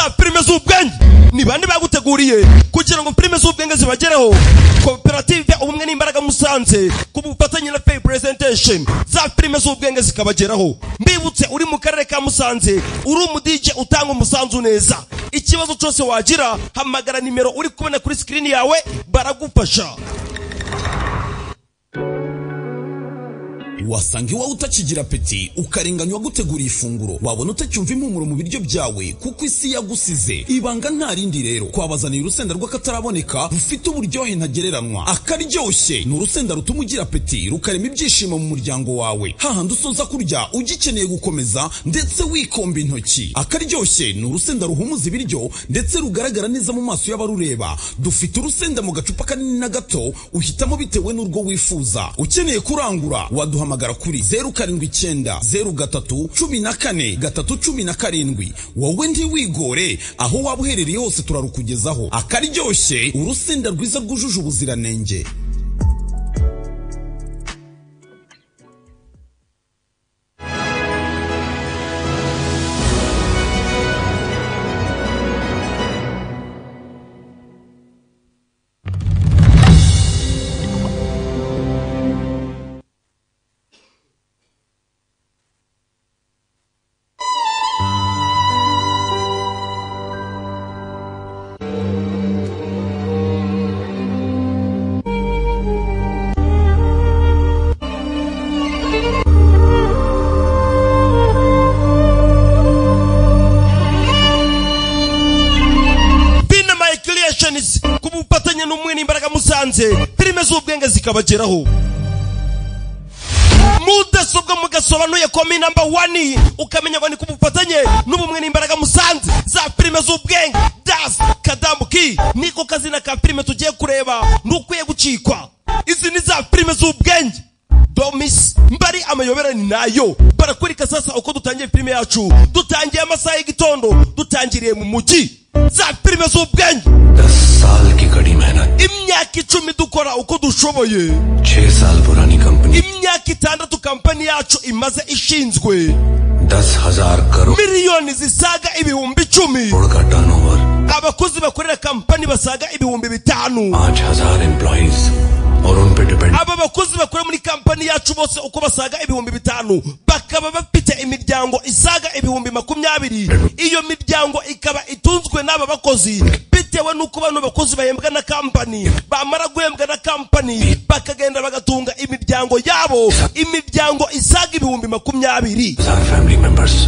za filime z'ubwenge ni bande baguteguriye kugira ngo filime z'ubwenge zibagereho. Koperative ubumwe n'imbaraga Musanze ku bufatanye na Fair Presentation za filime z'ubwenge zikabageraho. Mbibutse uri mu karere ka Musanze uri umudije utanga umusanzu neza. Ikibazo cyose wagira hamagara nimero uri kubona kuri screen yawe baragufasha. Wasanga iwawe utakigira peti ukarenganywa gutegura ifunguro, wabona utacyumva impumuro mu biryo byawe kuko isi yagusize. Ibanga nta rindi rero, kwabazaniye urusenda rw'akataraboneka rufite uburyohe ntagereranwa. Akaryoshye ni urusenda rutuma ugira peti rukarema ibyishimo mu muryango wawe, hahandi usoza kurya ugikeneye gukomeza ndetse wikomba intoki. Akaryoshye ni urusenda ruhumuza ibiryo ndetse rugaragara neza mu maso y'abarureba. Dufite urusenda mu gacupa kanini na gato, uhitamo bitewe n'urwo wifuza. Ukeneye kurangura waduhamagara kuri 079 03 14 317. Wowe ntiwigore, aho waba uherereye hose turarukugezaho. Akaryoshye, urusenda rwiza rwujuje ubuziranenge. Kubufatanya n'umwe n'imbaraga Musanze filime z'ubwenge zikabageraho. Mudasobwa mugasobanuye komi number 1 ukamenya ngo ni kubufatanye n'ubumwe n'imbaraga Musanze za filime z'ubwenge. Das Kadambuki niko kazina ka filime tugiye kureba nukwiye gucikwa. Izi ni za filime z'ubwenge. Domis mbari amayobera ni nayo barakurika. Sasa uko dutangiye filime yacu, dutangiye amasaha y'igitondo, dutangiriye mu mugi. Za filime z'ubwenge 10 साल की कड़ी मेहनत, imyaka 10 dukora uko dushoboye. 6 साल पुरानी company, imyaka 6 kampani yacu imaze ishinzwe. 10,000 crore miliyoni zisaga ibihumbi 10 का turnover, abakozi bakorera kampani basaga ibihumbi 5 5,000 एम्प्लॉइज और उन पे depend. aba bakozi bakora muri kampani yacu bose uko basaga ibihumbi 5 bakaba bafite imiryango isaga ibihumbi 20. Iyo miryango ikaba itunzwe n'aba bakozi bitewe nuko bano bakozi bahembwa na kampani, bamara guhembwa na kampani bakagenda bagatunga imiryango yabo, imiryango isaga ibihumbi 20. Family members.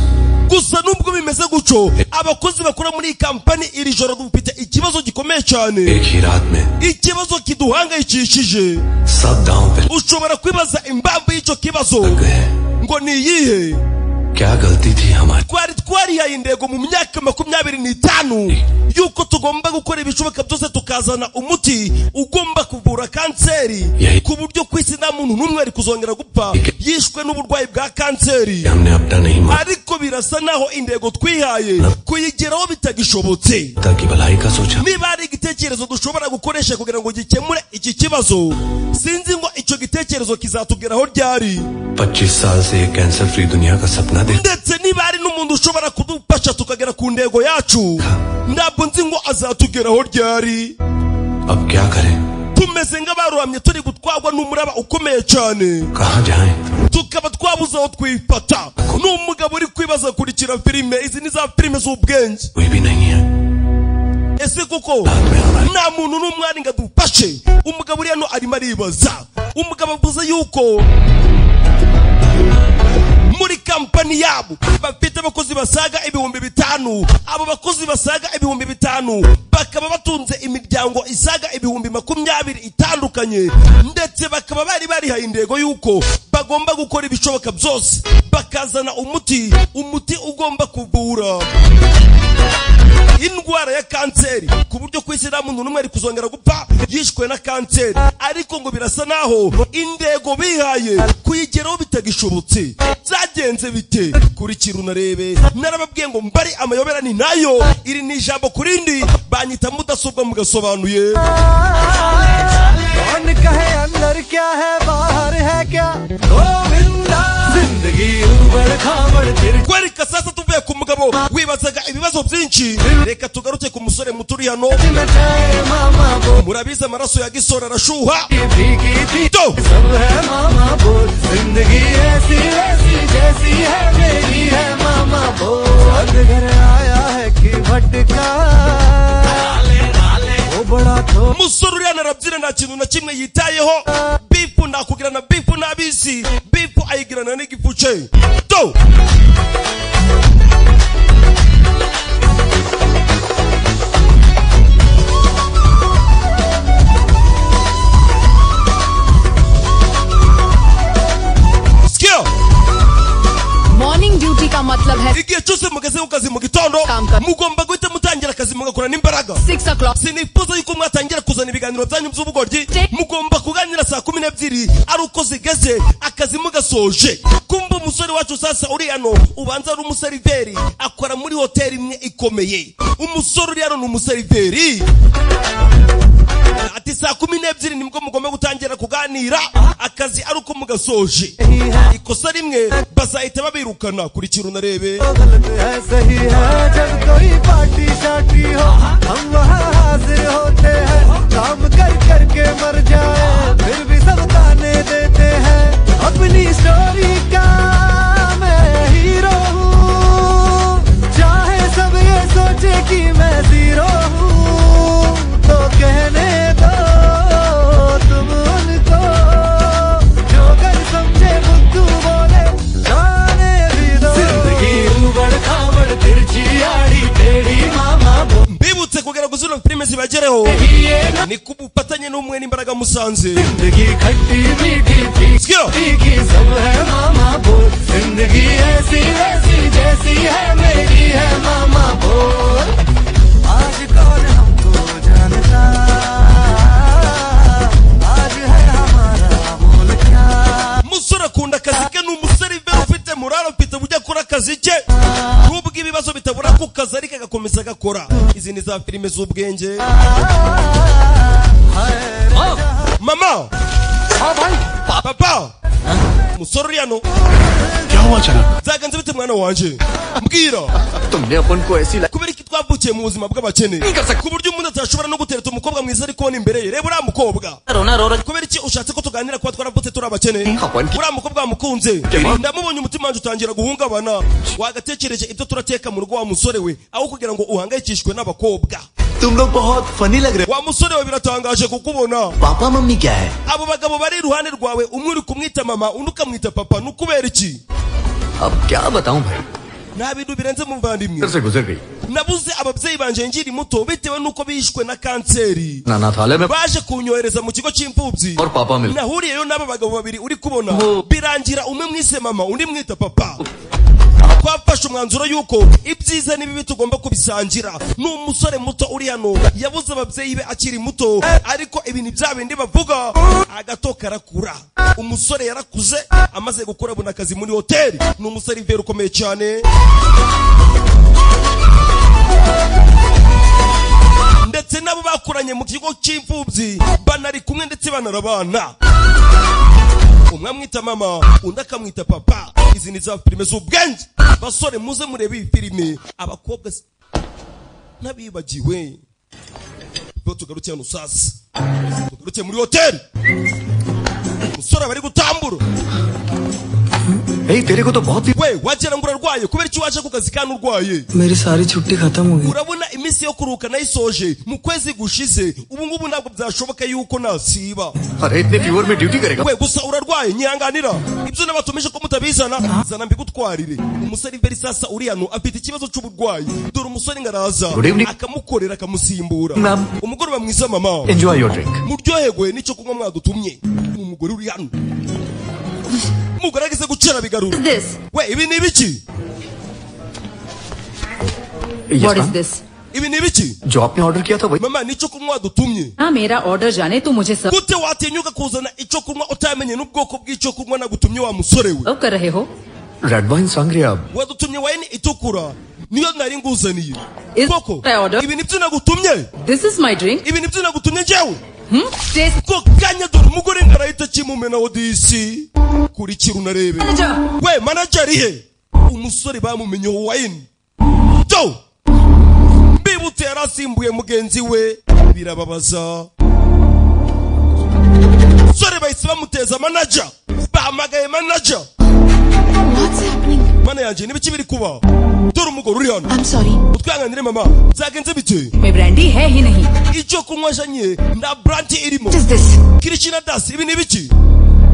Gusa nubwo bimeze guco, abakozi bakora muri kampani iri joro dufite ikibazo gikomeye cyane. एक ही रात में Ikibazo kiduhangayikishije. सब दांव पे Ushobora kwibaza impamvu y'icyo kibazo लग गए. ngo ni iyihe. क्या गलती थी हमारी? Twarihaye indego mu myaka 25 yuko tugomba gukora ibishoboka byose tukazana umuti ugomba kuvura kanseri ku buryo kwisi nta muntu n'umwe ari kuzongera gupfa yishwe n'uburwayi bwa kanseri. हमने अपना नहीं माना Ariko birasa naho indego twihaye kuyigeraho bitagishobotse. ताकि भलाई का सोचा. Niba ari igitekerezo dushobora gukoresha kugira ngo gikemure iki kibazo, sinzi ngo icyo gitekerezo kizatugeraho ryari. 25 साल से कैंसर फ्री दुनिया का सपना देख. Ndetse niba ari n'umuntu ushobora kudufasha tukagera ku ndego yacu, ntabwo nzi ngo azatugeraho ryari. अब क्या करें? Tumeze nk'abaruhamye turi gutwagwa n'umuraba ukomeye cyane, कहाँ जाएं? tukaba twabuze aho twifata. N'umugabo uri kwibaza kurikira filime. Izi ni za filime z'ubwenge. कोई भी नहीं है. Ese kuko nta muntu n'umwari ngo adufashe? Umugabo uri hano arimo aribaza. Umugabo avuze yuko muri kampani yabo bafite abakozi basaga ibihumbi 5. Abo bakozi basaga ibihumbi 5 bakaba batunze imiryango isaga ibihumbi 20 itandukanye, ndetse bakaba barihaye indego yuko bagomba gukora ibishoboka byose bakazana umuti ugomba kuvura indwara ya kanseri ku buryo kwisi nta muntu n'umwe ari kuzongera gupfa yishwe na kanseri. Ariko ngo birasa naho indego bihaye kuyigeraho bitagishobotse. Zagenze bite? Kurikira unarebe. Narababwiye ngo mbari amayobera ni nayo. Iri ni ijambo kurindi banyita mudasobwa mugasobanuye. कौन कहे अंदर क्या है बाहर है क्या गोविंदा जिंदगी उबड़ खाबड़ Kwereka sasa tuve tuvuye ku mugabo wibazaga ibibazo byinshi, reka tugaruke ku musore muturi hano. Murabiza amaraso ya gisore arashuha. Musore uriya arabyina nta kintu na kimwe yitayeho. Bifu nakugirana bifu n'abisi, bifu ayigirana n'igifu cye. Morning duty का मतलब है igihe cyose mugeze ku kazi mu gitondo mugomba guhita mutangira akazi mugakora n'imbaraga. 6 o'clock sinifuza yuko mwatangira kuzana ibiganiro byanyu by'ubugoryi. Mugomba kuganira saa 12 ari uko zigeze akazi mugasoje. Kumva umusore wacu sasa uri hano ubanza ari umuseriveri akora muri hoteli imwe ikomeye. Umusore uri hano ni umuseriveri. Ati saa 12 nibwo mugomba gutangira kuganira akazi ari uko mugasoje. Ikosa rimwe bazahita babirukana kuri kiru narebe. सही है जब कोई पार्टी शार्टी हो हम वहाँ हाजिर होते हैं काम कर करके मर जाए फिर भी सब ताने देते हैं अपनी स्टोरी का मैं हीरो हूँ चाहे सब ये सोचे कि मैं जीरो हूँ तो कहने दो तुम उनको जो कर समझे बुद्धू बोले जाने भी दो जिंदगी उबड़ खाबड़ तिरछी आड़ी टेढ़ी मामा Bibutse kugera kuzino filime zibagereho ni kubufatanye n'umwe n'imbaraga musanze. जिंदगी खट्टी मीठी तीखी सब है मामा बोल जिंदगी ऐसी वैसी जैसी है मेरी है मामा बोल आज कौन हमको जानता आज है हमारा बोल क्या Musore akunda akazi ke n'umuseriveri ufite muraro ufite bujya kora akazi ke. Nubwo ibibazo bitabura ku kazi ariko agakomeza agakora. Izi ni za filime z'ubwenge. Mama papa musore uri hano क्या हुआ अचानक? zaganze bite mwana wanje mbwira तुमने अपन को ऐसी kubera iki twavukiye mu buzima bw'abakene ku buryo umuntu atashobora no gutereta umukobwa mwiza ariko ubona imbere ye. Reba uriya mukobwa kubera iki ushatse ko tuganira kuba twaravutse turi abakene. Uriya mukobwa wamukunze ndamubonye umutima wanjye utangira guhungabana. Wagatekereje ibyo turateka mu rugo wa musore we aho kugira ngo uhangayikishwe n'abakobwa. तुम लोग बहुत फनी लग रहे Wa musore we biratangaje kukubona. हो। Papa mummy क्या है? Abo bagabo bari iruhande rwawe umwe uri kumwita mama undi ukamwita papa nukubera iki? अब क्या बताऊं भाई, Nta bintu birenze muvandimwe. घर से गुजर गई। Nabuze ababyeyi banje ngiri muto bitewe nuko bishwe na kanseri. अनाथालय में Baje kunyohereza mu kigo cy'imfubyi. और पापा मिल Nahuriyeyo n'aba bagabo babiri uri kubona. Birangira umwe mwise mama undi mwita papa. Twafashe umwanzuro yuko ibyiza n'ibibi tugomba kubisangira. N'umusore muto uri hano yabuze ababyeyi be akiri muto ariko ibintu bya bindi bavuga agato karakura. Umusore yarakuze amaze gukora abona akazi muri hoteli. Ni umuseriveri ukomeye cyane. Ndetse nabo bakoranye mu kigo cy'imfubyi banari kumwe ndetse banarabana. Umwe amwita mama undi akamwita papa. Izi ni za filime z'ubwenge. Basore muze murebe iyi filime abakobwa nabibagiwe. Bo tugaruke hano sasa. Tugaruke muri hoteli. Musore bari gutambura. Hey, तेरे को तो बहुत ही We wagera ngo urarwaye kubera iki waje ku kazi kandi urwaye? मेरी सारी छुट्टी खत्म हो गई। Urabona iminsi yo kuruhuka nayisoje mu kwezi gushize. Ubu ngubu ntabwo byashoboka yuko nasiba. अरे इतने प्योर में ड्यूटी करेगा? We gusa urarwaye nyihanganira. Ibyo nabatumije ko mutabizana zana mbigutwarire. Umuseriveri sasa uri hano afite ikibazo cy'uburwayi. Dore umusore ngaraza Good evening. akamukorera akamusimbura. Ma'am. Umugore bamwiza mama. Enjoy your drink. Muryoherwe n'icyo kunywa mwadutumye. Umugore uri hano. Mugaragaze gucera bigarura. this We ibi ni ibiki? Yes, what is ma'am. this Ibi ni ibiki? जो आपने ऑर्डर किया था वही। Mama nicyo kunywa dutumye. हाँ मेरा ऑर्डर जाने तू मुझे सर्व Gute watinyuka kuzana icyo kunywa utamenye n'ubwoko bw'icyo kunywa nagutumye wa musore we? कर रहे हो रेड वाइन सांग्रिया। Wadutumye wayini itukura niyo nari nguzaniye. Is Koko I order? ibi nibyo nagutumye? This is my drink. Ibi nibyo nagutumye njyewe? Taste Ko kanya dore umugore ngarahita kimumena odisi kuri kiru narebe. manager. We manager he? Umusore bamumenyeho wayini. do mbibutse yarasimbuye mugenzi we birababaza sore bahise bamuteza manager bahamagaye manager. What's happening? Mana yanje nibiki biri kuba dore umugore uri hano. I'm sorry. utwanganire mama zagenze bite मैं ब्रांडी है ही नहीं. icyo kunywa janye na brandy irimo What is this? Krishna Das ibi nibiki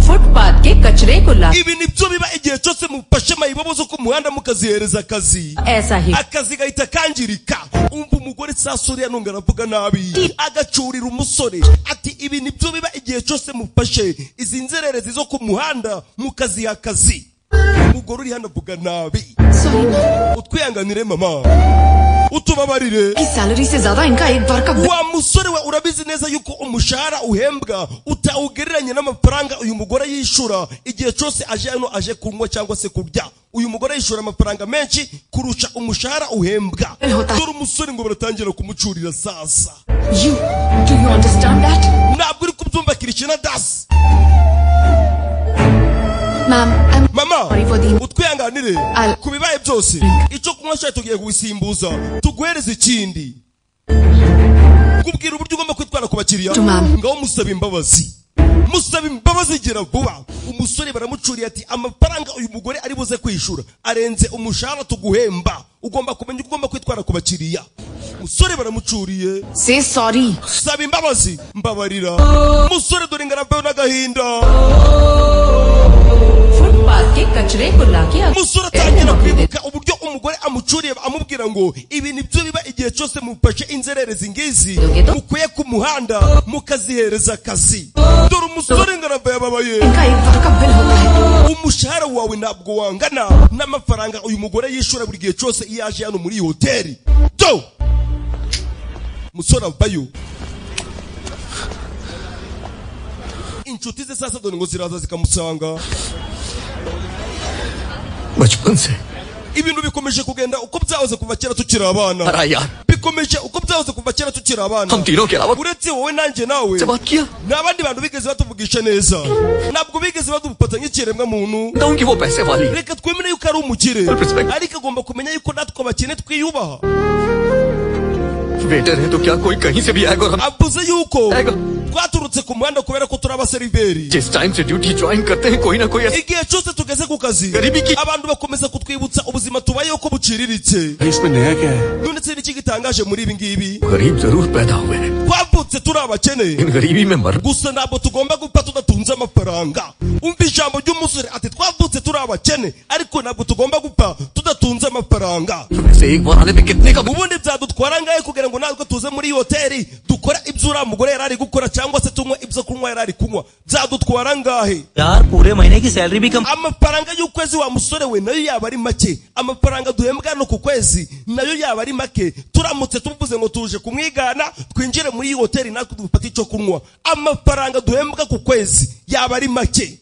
footpath के कचरे को ला ibi nibyo biba igihe cyose mupashe mayibobo zo ku muhanda mukazihereza akazi ऐसा ही akazi gahita kangirika. umva umugore sasuri yanunga aravuga nabi agacurira umusore ati ibi nibyo biba igihe cyose mupashe izi nzererezi zo ku muhanda mukaziha akazi. umugore uri hano avuga nabi. Sorry, ma'am. utwihanganire mama utubabarire. की सैलरी से ज्यादा इनका एक बार का wa musore we urabizi neza yuko umushahara uhembwa utawugereranya n'amafaranga uyu mugore yishura igihe cyose aje hano aje kunywa cyangwa se kurya. uyu mugore yishura amafaranga menshi kurusha umushahara uhembwa. dore umusore ngo baratangira kumucurira sasa. You, do you understand that? ntabwo uri kubyumva Krishna Das. Ma'am, I'm mama sorry for the... utwihanganire I'll- ku bibaye byose icyo kunywa shaye tugiye kubisimbuza tuguhereza ikindi. kubwira uburyo ugomba kwitwara ku bakiriya Ma'am. ngaho musaba imbabazi. musaba imbabazi gira vuba. umusore baramucuriye ati amafaranga uyu mugore ari buze kwishura arenze umushahara tuguhemba. ugomba kumenya uko ugomba kwitwara ku bakiriya. umusore baramucuriye Say sorry. saba imbabazi mbabarira. umusore dore ngaraveho n'agahinda. Footpath के कचरे को लाके umusore atangira kwibuka uburyo umugore amucuriye amubwira ngo ibi nibyo biba igihe cyose mupashe inzererezi ngizi mukuye ku muhanda mukazihereza akazi. dore umusore ngarava yababaye. इनका एक बार का बिल होता है. umushahara wawe ntabwo wangana n'amafaranga uyu mugore yishura buri gihe cyose iyo aje hano muri iyi hoteli. do umusore avayo. inshuti ze sasa dore ngo ziraza zikamusanga. बचपन से ibintu bikomeje kugenda uko byahoze kuva kera tukiri abana. हरा यार bikomeje uko byahoze kuva kera tukiri abana. हम तीनों के अलावा uretse wowe nanjye nawe से बात किया n'abandi bantu bigeze batuvugisha neza. ntabwo bigeze badufata nk'ikiremwa muntu. बताऊं कि वो पैसे वाली reka twemere yuko ari umukire Respect. ariko agomba kumenya yuko natwe abakene twiyubaha. Waiter है तो क्या कोई कहीं से भी आएगा और हम avuze yuko Ego. twaturutse ku muhanda kubera ko turi abaseriveri. जिस टाइम से ड्यूटी ज्वाइन करते हैं कोई ना कोई ऐसा igihe cyose tugeze ku kazi Garibi ki- abantu bakomeza kutwibutsa ubuzima tubayeho ko buciriritse. इसमें नया क्या है? none se niki gitangaje muri ibi ngibi? गरीब जरूर पैदा हुए हैं twavutse turi abakene इन गरीबी में मर gusa ntabwo tugomba gupfa tudatunze amafaranga. umva ijambo ry'umusore ati twavutse turi abakene ariko ntabwo tugomba gupfa tudatunze amafaranga. वैसे एक बार आने में कितने का ubundi byadutwara ngahe kugira ngo natwe tuze muri iyi hoteli dukora ibyo uriya mugore yari ari gukora cyangwa se tunywe ibyo kunywa yari ari kunywa byadutwara ngahe? यार पूरे महीने की सैलरी भी कम amafaranga y'ukwezi wa musore we nayo yaba ari make. amafaranga duhembwa no ku kwezi nayo yaba ari make. turamutse tuvuze ngo tuje kumwigana twinjire muri iyi hoteli natwe dufate icyo kunywa amafaranga duhembwa ku kwezi yaba ari make.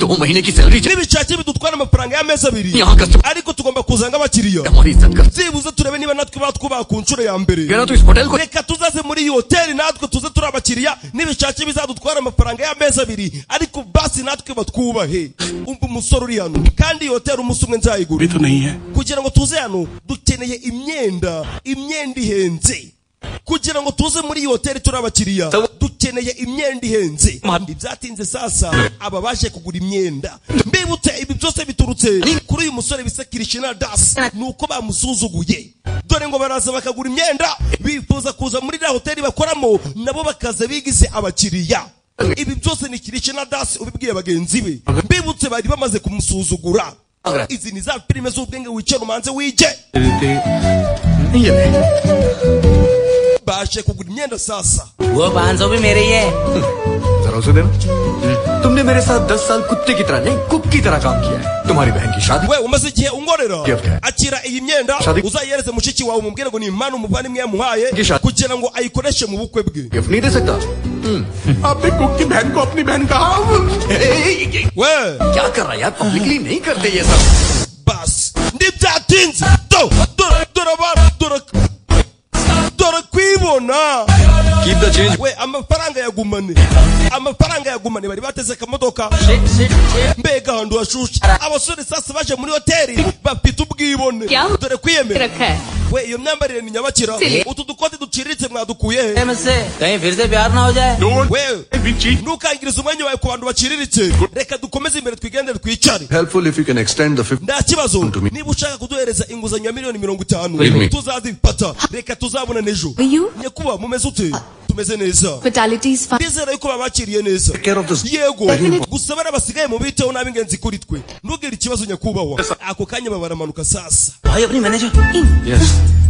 2 महीने की salary n'ibicaki bidutwara amafaranga y'amezi abiri यहाँ customer ariko tugomba kuzanga abakiriya. हमारी इज्जत कर byibuze turebe niba natwe batwubaha ku nshuro ya mbere. कहना तो इस होटल को reka tuzaze muri iyi hoteli natwe tuze turi abakiriya n'ibicaki bizadutwara amafaranga y'amezi abiri ariko basi natwe batwubahe. umva umusore uri hano kandi iyi hoteli umunsi umwe nzayigura. भी तो नहीं है. kugira ngo tuze hano dukeneye imyenda ihenze. kugira ngo tuze muri iyi hoteli turi abakiriya dukeneye imyenda ihenze. ibyatinze sasa aba baje kugura imyenda. mbibutse ibi byose biturutse kuri uyu musore bisa Krishna Das nuko bamusuzuguye. dore ngo baraza bakagura imyenda bifuza kuza muri iriya hoteli bakoramo nabo bakaza bigize abakiriya. ibi byose ni Krishna Das ubibwiye bagenzi be. mbibutse bari bamaze kumusuzugura. izi ni za filime z'ubwenge wicara umanze wige. ये ले baje kugura imyenda sasa. वो 500 भी मेरे ही है. जरा उसे देना तुमने मेरे साथ 10 साल कुत्ते की तरह नहीं कुक की तरह काम किया है तुम्हारी बहन की शादी we umaze igihe ungorera Gift. akira iyi myenda Shadi. uzayereze mushiki wawe umubwire ngo ni impano umuvandimwe yamuhaye Gisha. kugira ngo ayikoreshe mu bukwe bwe. Gift नहीं दे सकता आपने कुक की बहन को अपनी बहन कहा? we क्या कर रहा है यार पब्लिकली नहीं करते ये सब basi ntibyatinze dore kwibona keep the change. We amafaranga yagumane bari bateze kamodoka mbega handu hashushe abasore sasa baje muri hoteli bafite ubwibone dore kwiyemera we iyo myambarire ni nyabakira utu dukote duciriritse mwadukuye he कहीं फिर से प्यार ना हो जाए we ntukangiriza umwanya wawe ku bantu baciriritse reka dukomeze imbere twigendere twicare Helpful if you can extend the 50. nta kibazo niba ushaka kuduhereza inguzanyo ya miliyoni 50 tuzazifata reka tuzabona nejo nyekuba mumeze ute tumeze neza Fatalities fine. ndizera yuko babakiriye neza Care of this. yego gusa bana basigaye mu biteho n'ab'ingenzi kuri twe ntugire ikibazo nyakubahwa ako kanya babaramanuka sasa भाई अपनी manager Yes.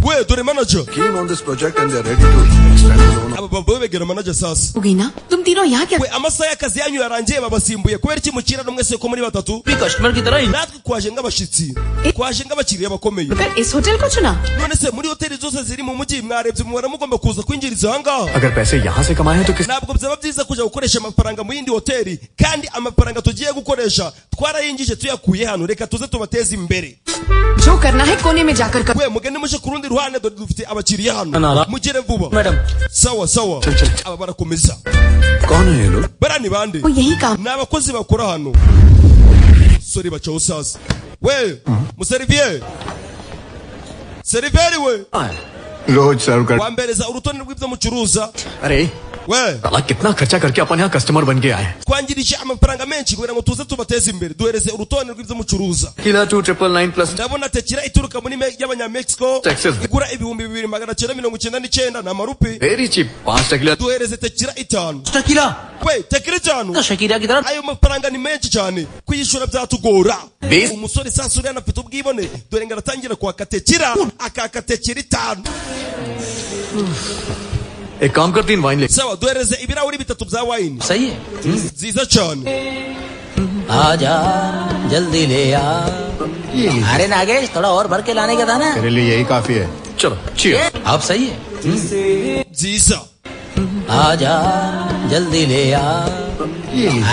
we dore manager Keen on this project and they're ready to extend the loan. aba baba begera manager sasa होगी ना तुम तीनों यहाँ क्या we amasaha y'akazi yanyu yarangiye babasimbuye kubera iki mukira no mwese ko muri batatu भी कस्टमर की तरह natwe kwaje nk'abashitsi kwaje nk'abakiriya bakomeye फिर इस होटल को चुना none se muri hoteli zose ziri mu mujyi mwarebye mubara mugomba kuza kwinjiriza ahangaha अगर पैसे यहाँ से कमाए हैं तो किस ntabwo byaba byiza kujya gukoresha amafaranga mu yindi hoteli kandi amafaranga tugiye gukoresha twarayinjije tuyakuye hano reka tuze tubateze imbere जो करना है कोने में जाकर कर we mugende muje ku rundi ruhande dore dufite abakiriya hano Nara. mugere vuba madam sawa sawa aba barakomeza कौन है ये लोग? bara ni bande वो यही काम ni abakozi bakora hano sori bacaho sasa we museriviye seriveri we रोज सर्व कर wambereza urutonde rw'ibyo mucuruza अरे we साला कितना खर्चा करके अपन यहाँ कस्टमर बन के आए हैं twangirije amafaranga menshi kugira ngo tuze tubateze imbere duhereze urutonde rw'ibyo mucuruza किला 2999 plus ndabona tekira ituruka muri y'abanyamexico Texas. igura 2999 ni amarupi very cheap 5 tequila duhereze tekira 5 शकीला we tekira 5 तो शकीला की तरह ayo mafaranga ni menshi cyane kuyishura byatugora Base. umusore sasa uriya anafite ubwibone dore ngo aratangira kwaka tekira akaka tekira 5 एक काम करती वाइन ले sawa duhereze ibirahuri 3 bya wine सही है nziza cyane आजा जल्दी ले आ अरे नागेश थोड़ा और भर के लाने का था ना मेरे लिए यही काफी है चलो cheers अब सही है nziza आजा जल्दी ले आ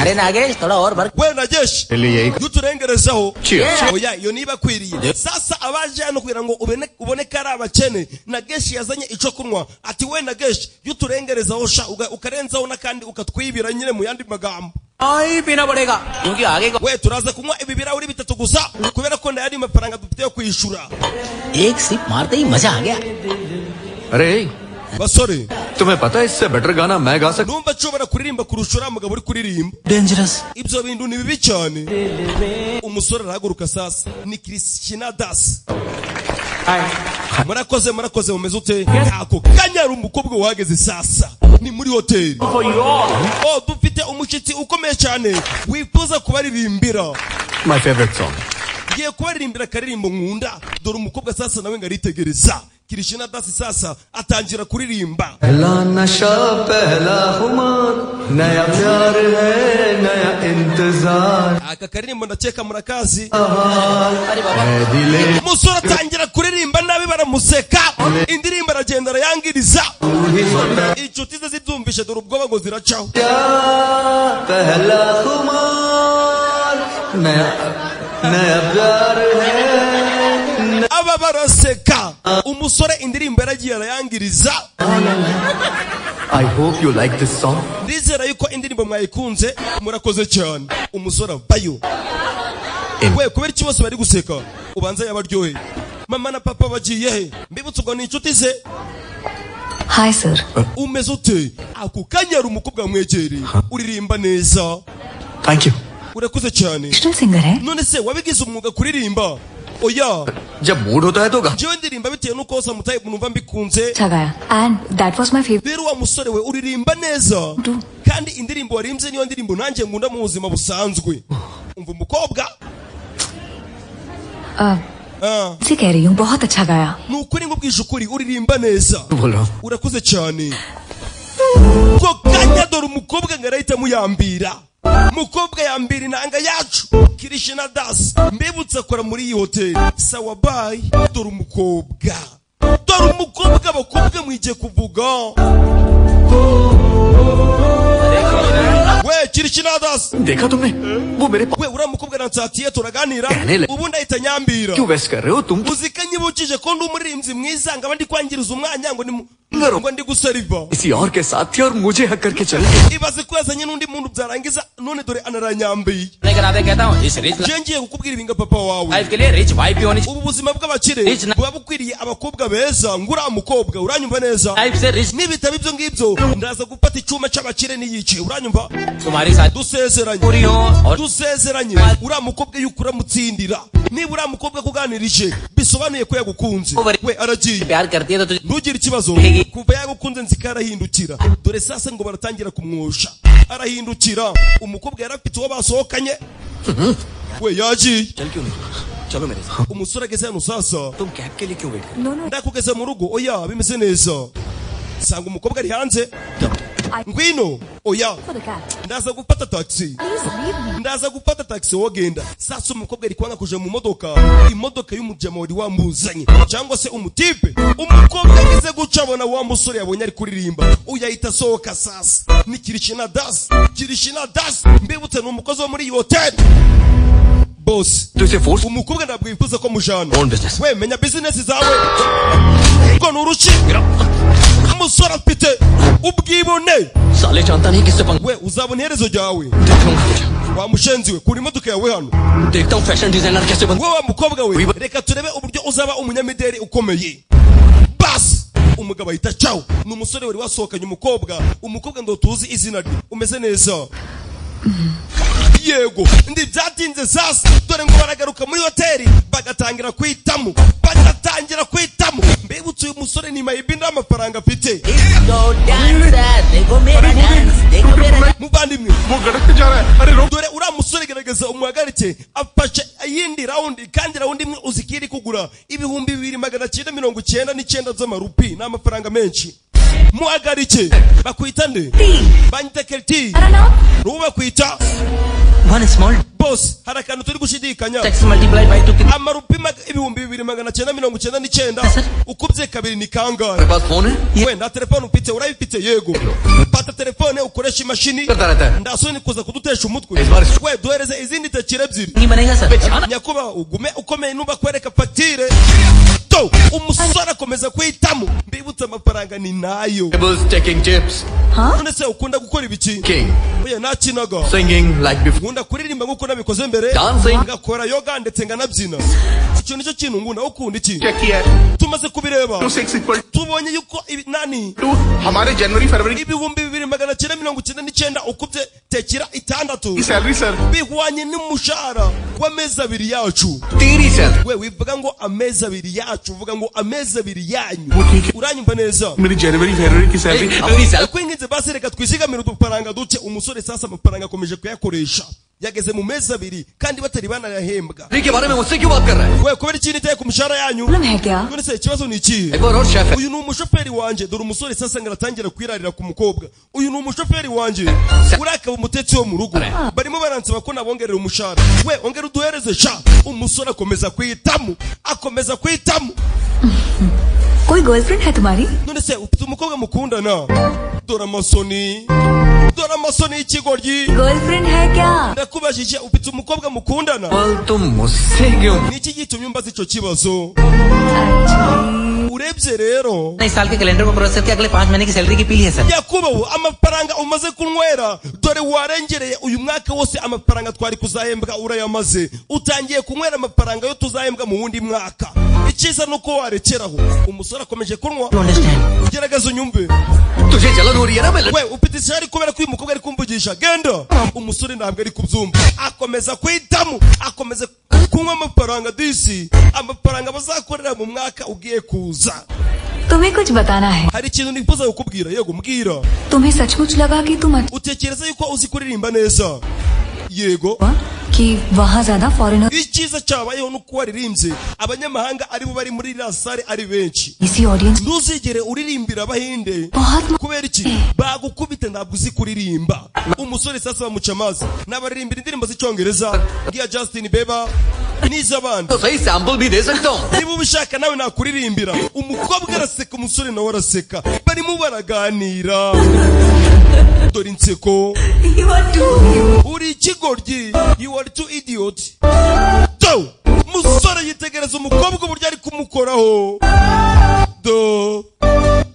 अरे नागेश थोड़ा और भर we najeshi मेरे लिए यही duturengerezaho cheers oya iyo niba kwiriye sasa abaje hano kugira ngo ubone ko ari abakene nageshi yazanye ico kunywa ati we nageshi yuturengerezaho sha ukarenzaho n'akandi ukatwibira nyine mu yandi magambo ही पीना पड़ेगा क्योंकि आगे का we turaza kunywa ibi birahuri 3 gusa kubera ko ndayari mafaranga dufite yo kwishura एक सिप मारते ही मजा आ गया अरे basore तुम्हें पता है इससे बेटर गाना मैं गा सकता numva nshobora kuririmba kurusha uriya mugabo uri kuririmba dangerous ibyo bintu ni bibi cyane umusore arahaguruka sasa ni Christina Das murakoze mumeze ute ako kanya ari umukobwa wahageze sasa ni muri hoteli oh dufite umushyitsi ukomeye cyane wifuza kubaririmbira my favorite song ngiye kubaririmbira akaririmbo nkunda dore umukobwa sasa nawe ngo aritegereza Christina Das sasa atangira kuririmba पहला नशा पहला खुमार नया प्यार है नया इंतजार aka karirimbo ndakeka murakazi है दिले umusore atangira kuririmba nabi baramuseka indirimbo aragenda arayangiriza inshuti ze zibyumvishe dore ubwoba ngo ziracaho पहला खुमार नया नया प्यार है aba baraseka umusore indirimbo yaragiye arayangiriza I hope you like this song ndizera yuko indirimbo mwayikunze murakoze cyane umusore avayo we kubera iki bose bari guseka ubanza yabaryohe mama na papa bagiye he mbibutse ubwo ni inshuti ze hi sir umeze ute ako kanya ari umukobwa wamwegereye uririmba neza thank you urakoze cyane national singer है none se wabigize umwuga kuririmba oya जब मूड होता है तो गा jewe ndirimba bitewe nuko hose mutaye numva mbikunze अच्छा गाया and that was my favourite rero wa musore we uririmba neza kandi indirimbo warimbye niyo ndirimbo nanjye ngunda mu buzima busanzwe umva umukobwa से कह रही हूँ बहुत अच्छा गाया ni ukuri ngubwije ukuri uririmba neza बोल रहा हूँ urakoze cyane ko kanya dore umukobwa ngo arahita muyambira mukobwa yambira inanga yacu Christina Das mbibutse akora muri iyi hoteli sawa bye dore umukobwa abakobwa mwigiye kuvuga we Christina Das देखा तुमने वो मेरे we uriya mukobwa nansatiye turaganira Kanele. ubundi ahita nyambira क्यों वेस्ट कर रहे हो तुम uzika nyibukije ko ndi umuririmbyi mwiza ngaba ndi kwangiriza umwanya ngo ngo ndi gusariva किसी और के साथ थी और मुझे हक करके चले गए। ibaze ko yazanye n'undi muntu byarangiza none dore anaranyambiye नहीं कराते कहता हूँ इस rich ngiye kukubwira ibinga papa wawe life के लिए रिच वाइफ भी होनी ubu buzima bw'abakire buba bukwiriye abakobwa beza ngura mukobwa uranyumva neza life से rich nibitaba ibyo ngibyo ndaza gufata icyuma c'abakire niyice uranyumva तुम्हारी साथ dusezeranye पूरी हो और dusezeranye uriya mukobwa yuko uramutsindira niba uriya mukobwa kuganirije bisobanuye ko yagukunze we aragiye प्यार करती है तो तुझे ntugire ikibazo kuva yagukunze nzika arahindukira dore sasa ngo baratangira kumwosha arahindukira umukobwa yarafite uwo basohokanye we yagiye चल क्यों नहीं चलो मेरे साथ umusore ageze hano sasa तुम कैब के लिए क्यों wait No, no. ndakugeze mu rugo oya bimeze neza sanga umukobwa ari hanze ngwino oya For the cab. ndaza gufata taxi Please leave me. ndaza gufata taxi wogenda sasa umukobwa ari kwanga kuja mu modoka imodoka y'umujama wari wamuzanye cyangwa se umutipe umukobwa ageze guca abona wa musore yabonye ari kuririmba uyahita asohoka sasa ni kirishina das mbibutse ni umukozi wo muri iyi hoteli boss तो इसे force umukobwa ntabwo yifuza ko mujana own business we menya business zawe ngo nuruki umusore afite ubwibone साले जानता नहीं किससे पंगा we uzabona iherezo ryawe देखूंगा तुझे wamushenzi we kuri imodoka yawe hano देखता हूँ फैशन डिजाइनर कैसे बन wowe mukobwa we reka turebe uburyo uzaba umunyamideli ukomeye basi umugabo ahita cawo ni umusore wari wasohokanye umukobwa ndo tuzi izina rye umeze neza yego ndi byatinze sasa dore ngo baragaruka muri hoteli bagatangira kwitamo mbibutse uyu musore ni mayibi n'amafaranga afite muvandimwe वो गड़क के जा रहा है अरे रोक dore uriya musore gerageza umuhagarike afashe iyindi rawundi kandi rawundi imwe uzikiri kugura ibihumbi 2,999 z'amarupi n'amafaranga menshi muhagarike bakwita nde banyita kelti I don't know. rubu bakwita one small boss hari akantu turi gushidikanya tax multiply by 2 amarupi 2,999 ukubye kabiri ni kangahe मेरे पास फोन है we nta telefone ufite urayifite yego fata telefone ukoresha imashini करता रहता है ndasoni kuza kudutesha umutwe we duhereze izindi tekira ebyiri नहीं बनेगा sir nyakuba ugume ukomeye numva kwereka fagitire to umusore akomeza kwitamo mbibutse amafaranga ni nayo tables taking chips none se ukunda gukora ibiki king oya nakinaga singing like before nkunda kuririmba nk'uko nabikoze mbere Dancing. ngakora yoga ndetse nganabyina icyo nicyo kintu ngunda ukunda iki क्या किया है tumaze kubireba 26 tubonye yuko nani to हमारे जनवरी फरवरी ibihumbi 2,999 ukubye tekira itandatu की salary sir bihwanye n'umushahara w'amezi abiri yacu तेरी salary we wivuga ngo amezi abiri yacu uvuga ngo amezi abiri yanyu वो ठीक है uranyumva neza मेरी जनवरी फरवरी की सैलरी अपनी salary kwinginze basi reka twizigamire udufaranga duke umusore sasa amafaranga akomeje kuyakoresha yageze mu mezi abiri kandi batari banayahembwa के बारे में मुझसे क्यों बात कर रहा है we kubera ikintu iteye ku mushahara yanyu problem है क्या? none se ikibazo ni ikihe एक बार और शेफ है uyu ni umushoferi wanje dore umusore sasa ngo aratangira kwirarira ku mukobwa uyu ni umushoferi wanje uriya akaba umutetsi wo mu rugo barimo baransaba ko nabongerera umushahara we ongera uduhereze sha umusore akomeza kwitamo कोई गर्लफ्रेंड है तुम्हारी? none se ufite umukobwa mukundana dore amasoni y'ikigoryi girlfriend है क्या? ndakubajije ufite umukobwa mukundana कल तुम मुझसे क्यों niki gitumye umbaza icyo kibazo urebye rero इस साल के कैलेंडर को क्रॉस करके अगले 5 महीने की सैलरी की पी ली है sir yakubaho amafaranga umaze kunywera dore warengereye uyu mwaka wose amafaranga twari kuzahembwa urayamaze utangiye kunywera amafaranga yo tuzahembwa mu wundi mwaka icyiza nuko warekeraho umusore akomeje kunywa gerageza unyumve तुझे जलन हो रही है ना मैं we ufite ishyari kubera ko uyu mukobwa ari kumvugisha genda umusore ntabwo ari kubyumva akomeza kwitamo akomeza kunywa amafaranga disi amafaranga bazakorera mu mwaka ugiye kuza तुम्हें कुछ बताना है. hari ikintu nifuza kukubwira yego mbwira तुम्हें सचमुच लगा कि तुम utekereza yuko uzi kuririmba neza yego कि वहाँ ज्यादा foreigner icyiza cyabayeho nuko waririmbye abanyamahanga aribo bari muri iriya sare ari benshi इसी ऑडियंस ntuzigere uririmbira abahinde बहुत kubera iki bagukubita ntabwo uzi kuririmba umusore sasa bamuca amazi n'abaririmbira indirimbo z'icyongereza ngiya Justin Bieber n'iz'abandi तो सही सैंपल भी दे सकता हूँ niba ubishaka nawe nakuririmbira umukobwa araseka umusore nawe araseka barimo baraganira dore inseko uri ikigoryi you are too idiot do umusore yitegereza umukobwa uburyo ari kumukoraho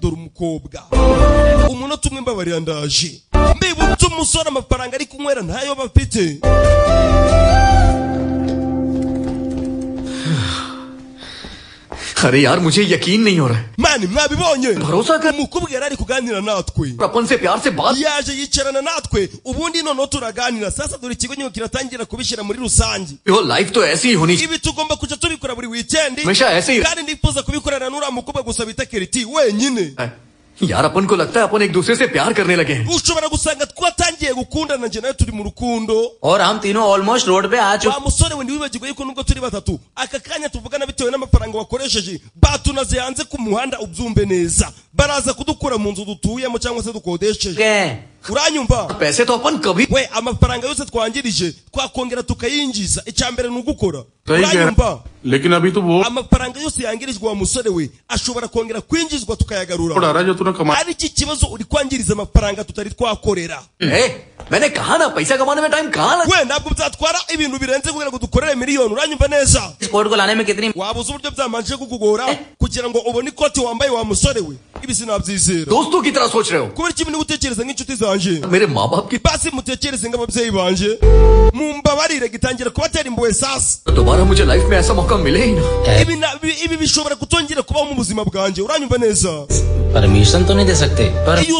dore umukobwa umunota umwe mbabarira ndaje mbibutse umusore amafaranga ari kunywera ntayo bafite अरे यार मुझे यकीन नहीं हो रहा है mani mwabibonye भरोसा कर umukobwa yari ari kuganira natwe अपन से प्यार से बात yaje yicarana natwe ubundi noneho turaganira sasa dore ikigo nyine kiratangira kubishyira muri rusange यो लाइफ तो ऐसी ही होनी चाहिए ibi tugomba kuja tubikora buri weekend हमेशा ऐसे ही kandi ndifuza kubikorana n'uriya mukobwa gusa bita Keriti wenyine यार अपन को लगता है अपन एक दूसरे से प्यार करने लगे हैं ushobora gusanga twatangiye gukundana nje nawe turi mu rukundo और हम तीनों ऑलमोस्ट रोड पे आ चुके wa musore we ntiwibagirwe yuko nubwo turi batatu aka kanya tuvugana bitewe n'amafaranga wakoresheje batunaze hanze ku muhanda ubyumve neza baraza kudukura mu nzu dutuyemo cyangwa se dukodesheje हैं uranyumva पैसे तो अपन कभी we amafaranga yose twangirije twakongera tukayinjiza icyambere ni ugukora सही कह uranyumva रहा लेकिन अभी तो वो amafaranga yose yangirijwe wa musore we ashobora kongera kwinjizwa tukayagarura उड़ा रहा है जो तूने कमाया ari iki kibazo uri kwangiriza amafaranga tutari twakorera मैंने कहा ना पैसा कमाने में टाइम कहाँ लगा we ntabwo byatwara ibintu birenze kugira ngo dukorere miliyoni uranyumva neza sport को लाने में कितनी waba uzi uburyo byamanje kukugora kugira ngo ubone ikoti wambaye wa musore we ibi sinabyizera दोस्तों की तरह सोच रहे हो kubera iki muri gutekereza nk'inshuti zanje मेरे माँ बाप की basi mutekereze nk'ababyeyi banje mumbabarire gitangira kubatera impuhwe sasa दोबारा मुझे लाइफ में ऐसा मौका मिले ही ना ibi bishobora kutongera kubaho mu buzima bwanjye uranyumva neza permission तो नहीं दे सकते पर iyo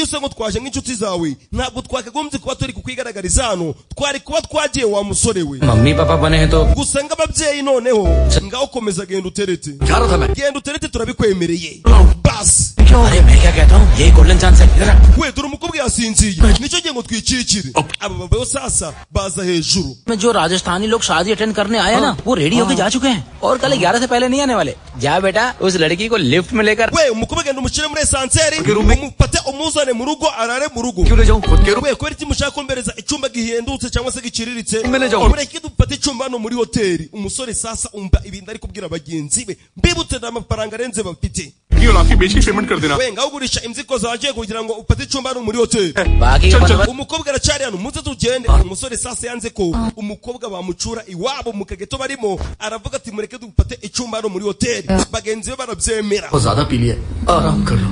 usanga twaje nk'inshuti zawe ntabwo twakagombye kuba turi kukwigaragariza hano twari kuba twagiye wa musore we mummy papa बने हैं तो gusa nk'ababyeyi noneho ngaho komeza genda uterete क्या रहा था मैं genda uterete turabikwemereye basi अरे मैं क्या कहता हूँ ये गोल्डन चांस है इधर आ। we dore umukobwa yasinziye nicyo gihe ngo twicikire aba babayo sasa baza hejuru में जो राजस्थानी लोग शादी अटेंड करने आए ना वो रेडी होके जा चुके हैं और कल 11 से पहले नहीं आने वाले जा बेटा उस लड़की को लिफ्ट में लेकर we umukobwa genda umushyire muri esanseri umufate umuzane mu rugo arare mu rugo क्यों ले जाऊँ खुद के room we kubera iki mushaka kumbereza icyumba gihendutse cyangwa se giciriritse Mbele jaho. mureke dufate icyumba hano muri hoteli umusore sasa umva ibintu ari kubwira bagenzi be mbibutse n'amafaranga arenze bafite ये लाके बेच के पेमेंट कर देना we ngaho ugurisha inziko zagiye kugira ngo ufate icyumba hano muri hoteli बाकी का बंदोबस्त umukobwa aracyari hano muze tugende umusore sasa yanze ko umukobwa bamucura iwabo mu kageto barimo aravuga ati mureke dufate icyumba hano muri hoteli bagenzi be barabyemera बहुत ज्यादा पी लिया आराम कर लो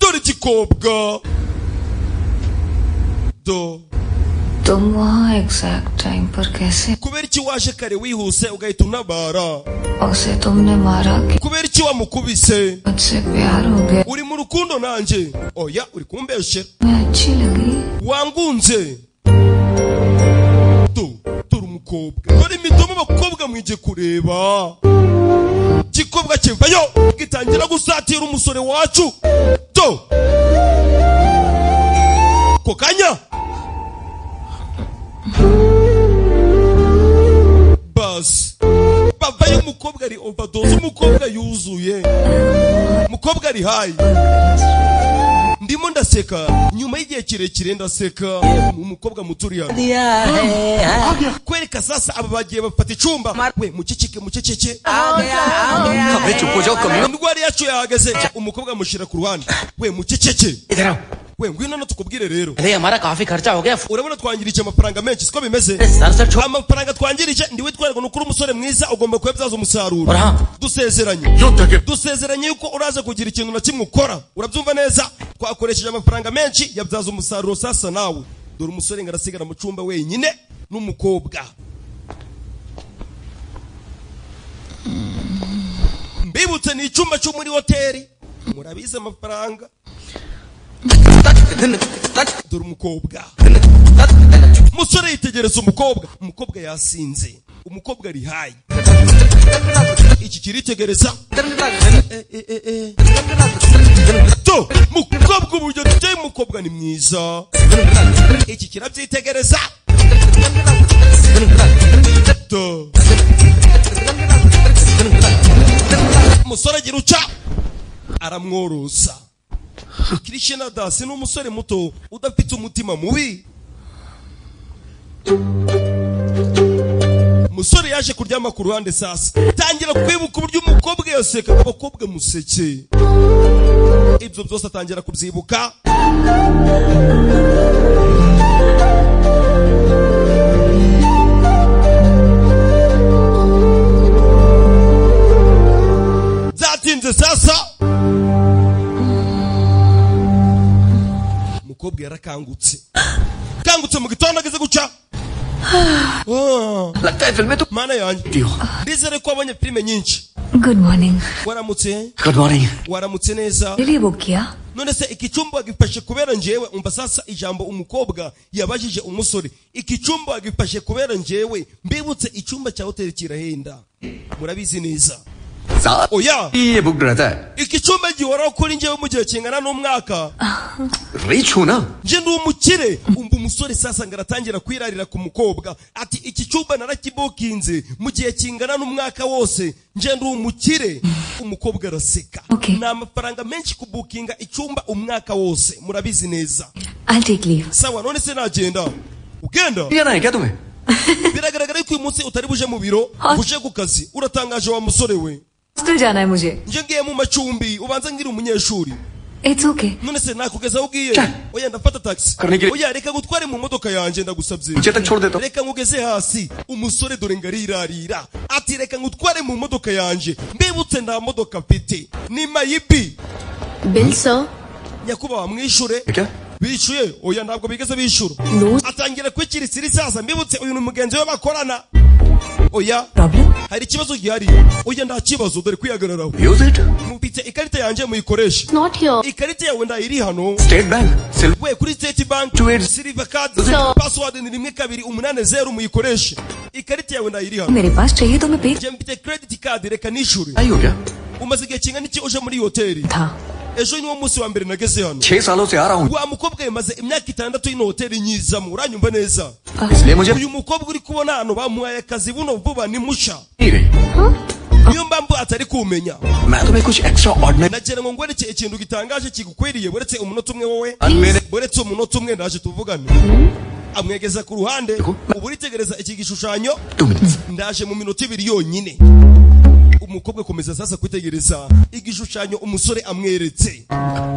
dore igikobwa do तुम वहाँ एग्जैक्ट टाइम पर कैसे kubera iki waje kare wihuse ugahita unabara उसे तुमने मारा कि kubera iki wamukubise मुझसे प्यार हो गया uri mu rukundo nanjye oya uri kumbeshyera मैं अच्छी लगी wangunze dore umukobwa dore imidomo abakobwa mwige kureba gikobwa kivayo gitangira gusatira umusore wacu do ko kanya basi bavayo umukobwa ari overdose umukobwa yuzuye umukobwa ari hayi ndimo ndaseka nyuma y'igihe kirekire ndaseka umukobwa muto uri hano दिया है kwereka sasa aba bagiye bafata icumba we muceceke हमें चुप हो जाओ कमी indwara yacu yahagaze umukobwa amushyira ku ruhande we muceceke इधर आओ we ngwino no tukubwire rero अरे हमारा काफी खर्चा हो गया urabona twangirije amafaranga menshi siko bimeze sir से छोड़ amafaranga twangirije ndiwe twereka nukuri umusore mwiza ugomba kubyaza umusaruro और हाँ dusezeranye युद्ध के dusezeranye yuko uraza kugira ikintu na kimwe ukora urabyumva neza twakoresheje amafaranga menshi yabyaza umusaruro sasa nawe dore umusore ngo arasigara mu cyumba wenyine n'umukobwa mbibutse ni icyumba cyo muri hoteli murabizi amafaranga dore umukobwa umusore yitegereza umukobwa yasinze umukobwa ari hayi iki kiritegereza to mukobwa uburyo duteye umukobwa ni mwiza iki kirabyitegereza to umusore agira uca aramworosa Krishna Das ni umusore muto udafite umutima mubi umusore yaje kuryama ku ruhande sasa tangira kwibuka uburyo umukobwa yaseka abakobwa museke ibyo byose atangira kubyibuka bitinze sasa umukobwa yarakangutse kangutse mu gitondo ageze guca लगता है फिल्म में तो mana yanjye ndizere ko wabonye filime nyinshi. Good morning. waramutse good morning waramutse neza. लिए बुक किया? none se iki cyumba wagifashe kubera njyewe? umva sasa ijambo umukobwa yabajije umusore, iki cyumba wagifashe kubera njyewe? mbibutse icyumba cya hoteli kirahenda, murabizi neza. oya ये बुक रहता है iki cyumba gihoraho kuri njyewe mu gihe kingana n'umwaka. Rich हूं ना nje ndi umukire. umva umusore sasa ngaratangira kwirarira ku mukobwa ati iki cyumba narakibukinze mu gihe kingana n'umwaka wose, nje ndi umukire. umukobwa araseka. Okay. ni amafaranga menshi kubukinga icyumba umwaka wose, murabizi neza. I'll take leave. sawa none se nagenda? ugenda? ये ना है क्या तुम्हें biragaragara yuko uyu munsi utari buje mu biro, buje ku kazi. uratangaje wa musore we. Hostel जाना है मुझे. nje ngiye mu macumbi, ubanza ngira umunyeshuri. It's okay. none se nakugeza aho ugiye? oya ndafata taxi. oya reka gutware mu modoka yanjye ndagusabye. नीचे तक छोड़ देता हूं reka ngugeze hasi. umusore dore ngarirarira ati reka ngutware mu modoka yanjye. mbibutse nta modoka mfite, ni mayibi. Bill sir. nyakubahwa mwishure. क्या bishuye? oya ntabwo bigeze bishura. No. atangira kwikirisira isaza. mbibutse uyu ni umugenzi we bakorana. oya Problem? hari ikibazo gihari? oya nta kibazo, dore kwihagararaho. Use it mufite ikarita yanjye muyikoreshe. Not here. ikarita yawe ndayiri hano. State bank we kuri state bank 28 silver card So- password ni 1280 muyikoreshe. ikarita yawe ndayiri hano. मेरे पास चाहिए तो मैं पे je mfite credit card, reka nishure. आई हो गया umaze igihe kingana iki uje muri hoteli? था. ejo niwo munsi wa mbere nageze hano. 6 सालों से आ रहा हूं wa mukobwa yamaze imyaka 6 ino hoteli nyizamo, uranyumva neza? इसलिए मुझे uyu mukobwa uri kubona hano bamuhaye akazi buno vuba ni musha. नहीं रही niyo mpamvu atari kumenya. मैं तुम्हें कुछ extra ordinary nagira ngo ngwereke ikintu gitangaje kigukwiriye, buretse umunota umwe wowe. मैंने buretse umunota umwe ndaje tuvugane. amwegeza ku ruhande. ubu uritegereza iki gishushanyo. 2 minutes ndaje mu minota 2 yonyine. umukobwa akomeza sasa kwitegereza igishushanyo umusore amweretse.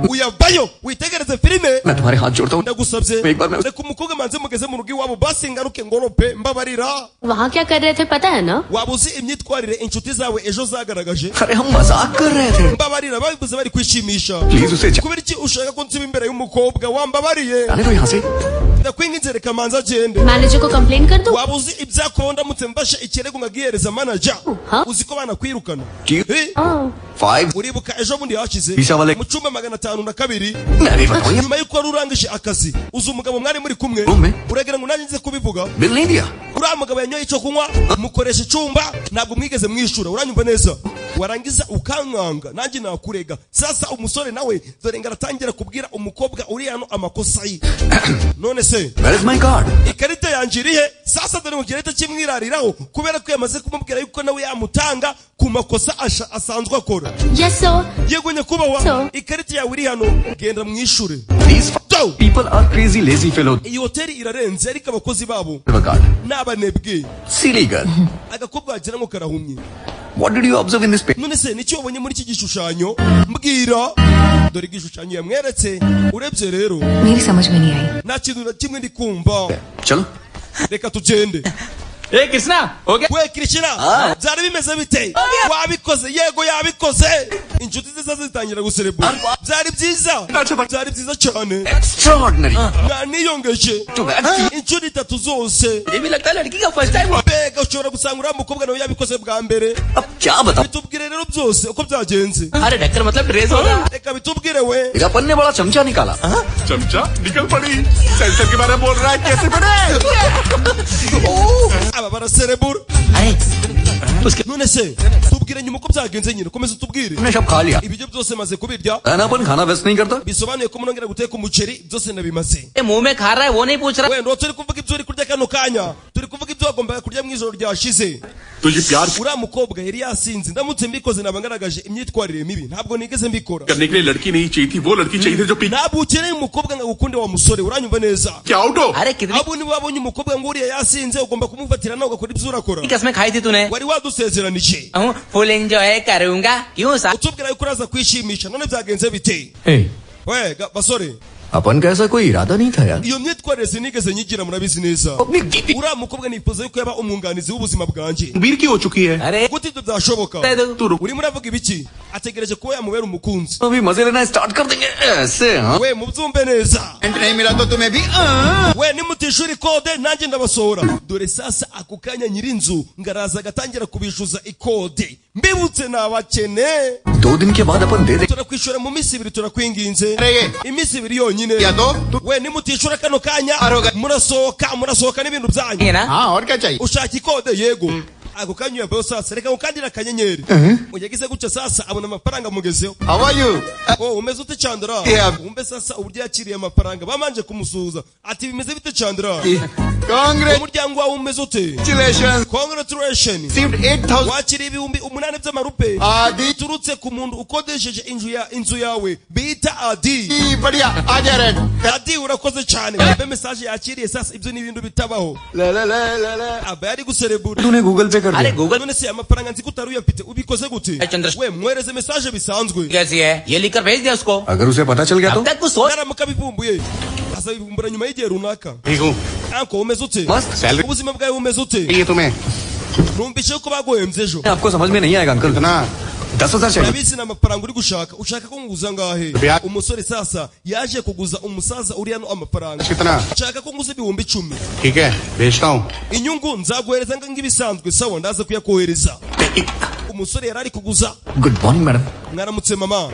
uyavayo witegereze filime. मैं तुम्हारे हाथ जोड़ता हूं ndagusabye एक बार मैं reka umukobwa manze mugeze mu rugo iwabo basi ngaruke ngorope mbabarira. वहाँ क्या कर रहे थे पता है ना? waba uzi imyitwarire inshuti zawe ejo zagaragaje? अरे हम मजाक कर रहे थे mbabarira babivuze bari kwishimisha. Please उसे kubera iki ushaka ko nsiba imbere y'umukobwa? wambabariye. जाने दो यहाँ से ndakwinginze reka manza agende. Manager को कंप्लेन कर दो. waba uzi ibyakubaho ndamutse mfashe ikirego nkagihereza manager? Huh? uzi ko banakwirukana? Ki- Eh? 5 uribuka ejo bundi hashize Bisa wale- mu cyumba 502 मैं भी बताऊं nyuma y'uko wari urangije akazi, uzi umugabo mwari muri kumwe? Umwe. uragira ngo nanjye nze kubivuga? Bill नहीं दिया uriya mugabo yanyoye icyo kunywa, mukoresha icyumba, ntabwo mwigeze mwishura. uranyumva neza? warangiza ukankanga nanjye nakurega. sasa umusore nawe dore ngaratangira kubwira umukobwa uri hano amakosa ye. none se Where is my card ikarita yanjye irihe? sasa dore ngo kirahita kimwirariraho kubera ko yamaze kumubwira yuko nawe yamutanga ku makosa asanzwe akora. Yes sir. yego nyakubahwa, So? ikarita yawe iri hano, genda mwishure. These Go! people are crazy lazy fellows iyi hoteli irarenze, ariko abakozi babo Have a card ni abanebwe. silly girl agakobwa wagira ngo karahumye. what did you observe in this picture none se nicyo wabonye muri iki gishushanyo? mbwira. dore igishushanyo yamweretse. urebye rero मेरी समझ में नहीं आई. nta kintu na kimwe ndi kumva. चलो reka tugende. ए कृष्णा हो गया? we kirishina byari bimeze bite? wabikoze? yego yabikoze. inshuti ze zaza zitangira guserebura. byari byiza, byari byiza cyane. extraordinary mwaniyongeje to that inshuro 3 zose. ये भी लगता है लड़की का first time. mbega ushobora gusanga uriya mukobwa nawe yabikoze bwa mbere. अब क्या बताऊं bitubwire rero byose uko byagenze. अरे ढक्कर मतलब ड्रेस होगा. reka bitubwire we. मेरा अपन ने बड़ा चमचा निकाला चमचा निकल पड़ी सेंसर के बारे में बोल रहा है कैसे बने aba baraserebura. अरे उसके none se tubwire nyuma uko byagenze nyine, komeza utubwire. हमने सब खा लिया ibiryo byose maze kubirya, है अपन खाना वेस्ट नहीं करता bisobanuye ko munongera guteka umuceri, byose nabimaze. मुंह में खा रहा है वो नहीं पूछ रहा. wenda turi kuvuga ibyo uri kurya kano kanya, turi kuvuga ibyo wagombaga kurya mu ijoro ryashize. तुझे प्यार uriya mukobwa yari yasinze, ndamutse mbikoze naba ngaragaje imyitwarire mibi, ntabwo nigeze mbikora. करने के लिए लड़की नहीं चाहिए थी वो लड़की चाहिए थी जो P ntabwo ukeneye umukobwa ngo agukunde wa musore, uranyumva neza? क्या आउटो अरे कितनी abo niba wabonye umukobwa ngo uriya yasinze ugomba kumufatira nawe ugakora ibyo urakora. कसमें खाई थी तूने? wari wadusezeranije फुल एंजॉय करूंगा क्यों सा? utubwira yuko uraza kwishimisha, none byagenze bite? hey we basore अपन का ऐसा कोई इरादा नहीं था यार. iyo myitwarire sinigeze nyigira murabizi neza uriya mukobwa nifuza yuko yaba umwunganizi w'ubuzima bwanjye वीर की हो चुकी है. अरे gute ibyo byashoboka तू urimo uravuga ibiki ategereje kuba yamubera umukunzi अभी मजे लेना स्टार्ट कर देंगे ऐसे. हाँ we mubyumve neza नहीं मिला तो तुम्हें भी we nimutishura ikode nanjye ndabasohora dore sasa ako kanya nyirinzu ngaraza agatangira kubishuza ikode mbibutse n'abakene 2 दिन के बाद अपन दे देंगे. turakwishura mu minsi ibiri turakwinginze अरे iminsi ibiri yonyine या तो we nimutishura kano kanya murasohoka n'ibintu byanyu है ना. हाँ और क्या चाहिए. ushaka ikode yego ako kanya yambaye sasa reka ukandira akanyenyeri uyagize gutya sasa abona amafaranga mugezeho How are you? oh umeze ute Chandra Yeah. umbe sasa uburyo yakiriye amafaranga bamanje kumusuhuza ati bimeze bite Chandra Congratulations. umuryango wawe umeze ute congratulations Received 8,000. wakiriye ibihumbi 8 by'amarupe आदि biturutse ku muntu ukodesheje inzu yawe bita Adi बढ़िया आ जा रहे. Adi urakoze cyane mbe message yakiriye sasa ibyo ni ibintu bitabaho ले ले ले ले ले. aba yari guserebura तूने गूगल पे कर अरे दिया. Google none se amafaranga nzi ko utari uyafite ubikoze gute Chandra we mwereze message bisanzwe कैसी है ये लिखकर भेज दिया उसको. अगर उसे पता चल गया तो अब तक कुछ सोच. naramuka bivumbuye azabivumbura nyuma y'igihe runaka ठीक हूँ. anko umeze ute मस्त. Salary ubuzima bwawe bumeze ute चाहिए तुम्हें. numvise ko baguhembye ejo आपको समझ में नहीं आएगा अंकल. इतना 10,000 चाहिए. urabizi n'amafaranga uri gushaka ushaka ko nguza ngahe Bya- umusore sasa yaje kuguza umusaza uri hano amafaranga कितना. nshaka ko nguza ibihumbi 10 ठीक है भेजता हूँ. inyungu nzaguhereza nk'ibisanzwe sawa ndaza kuyakohereza umusore yari ari kuguza good morning madam. mwaramutse mama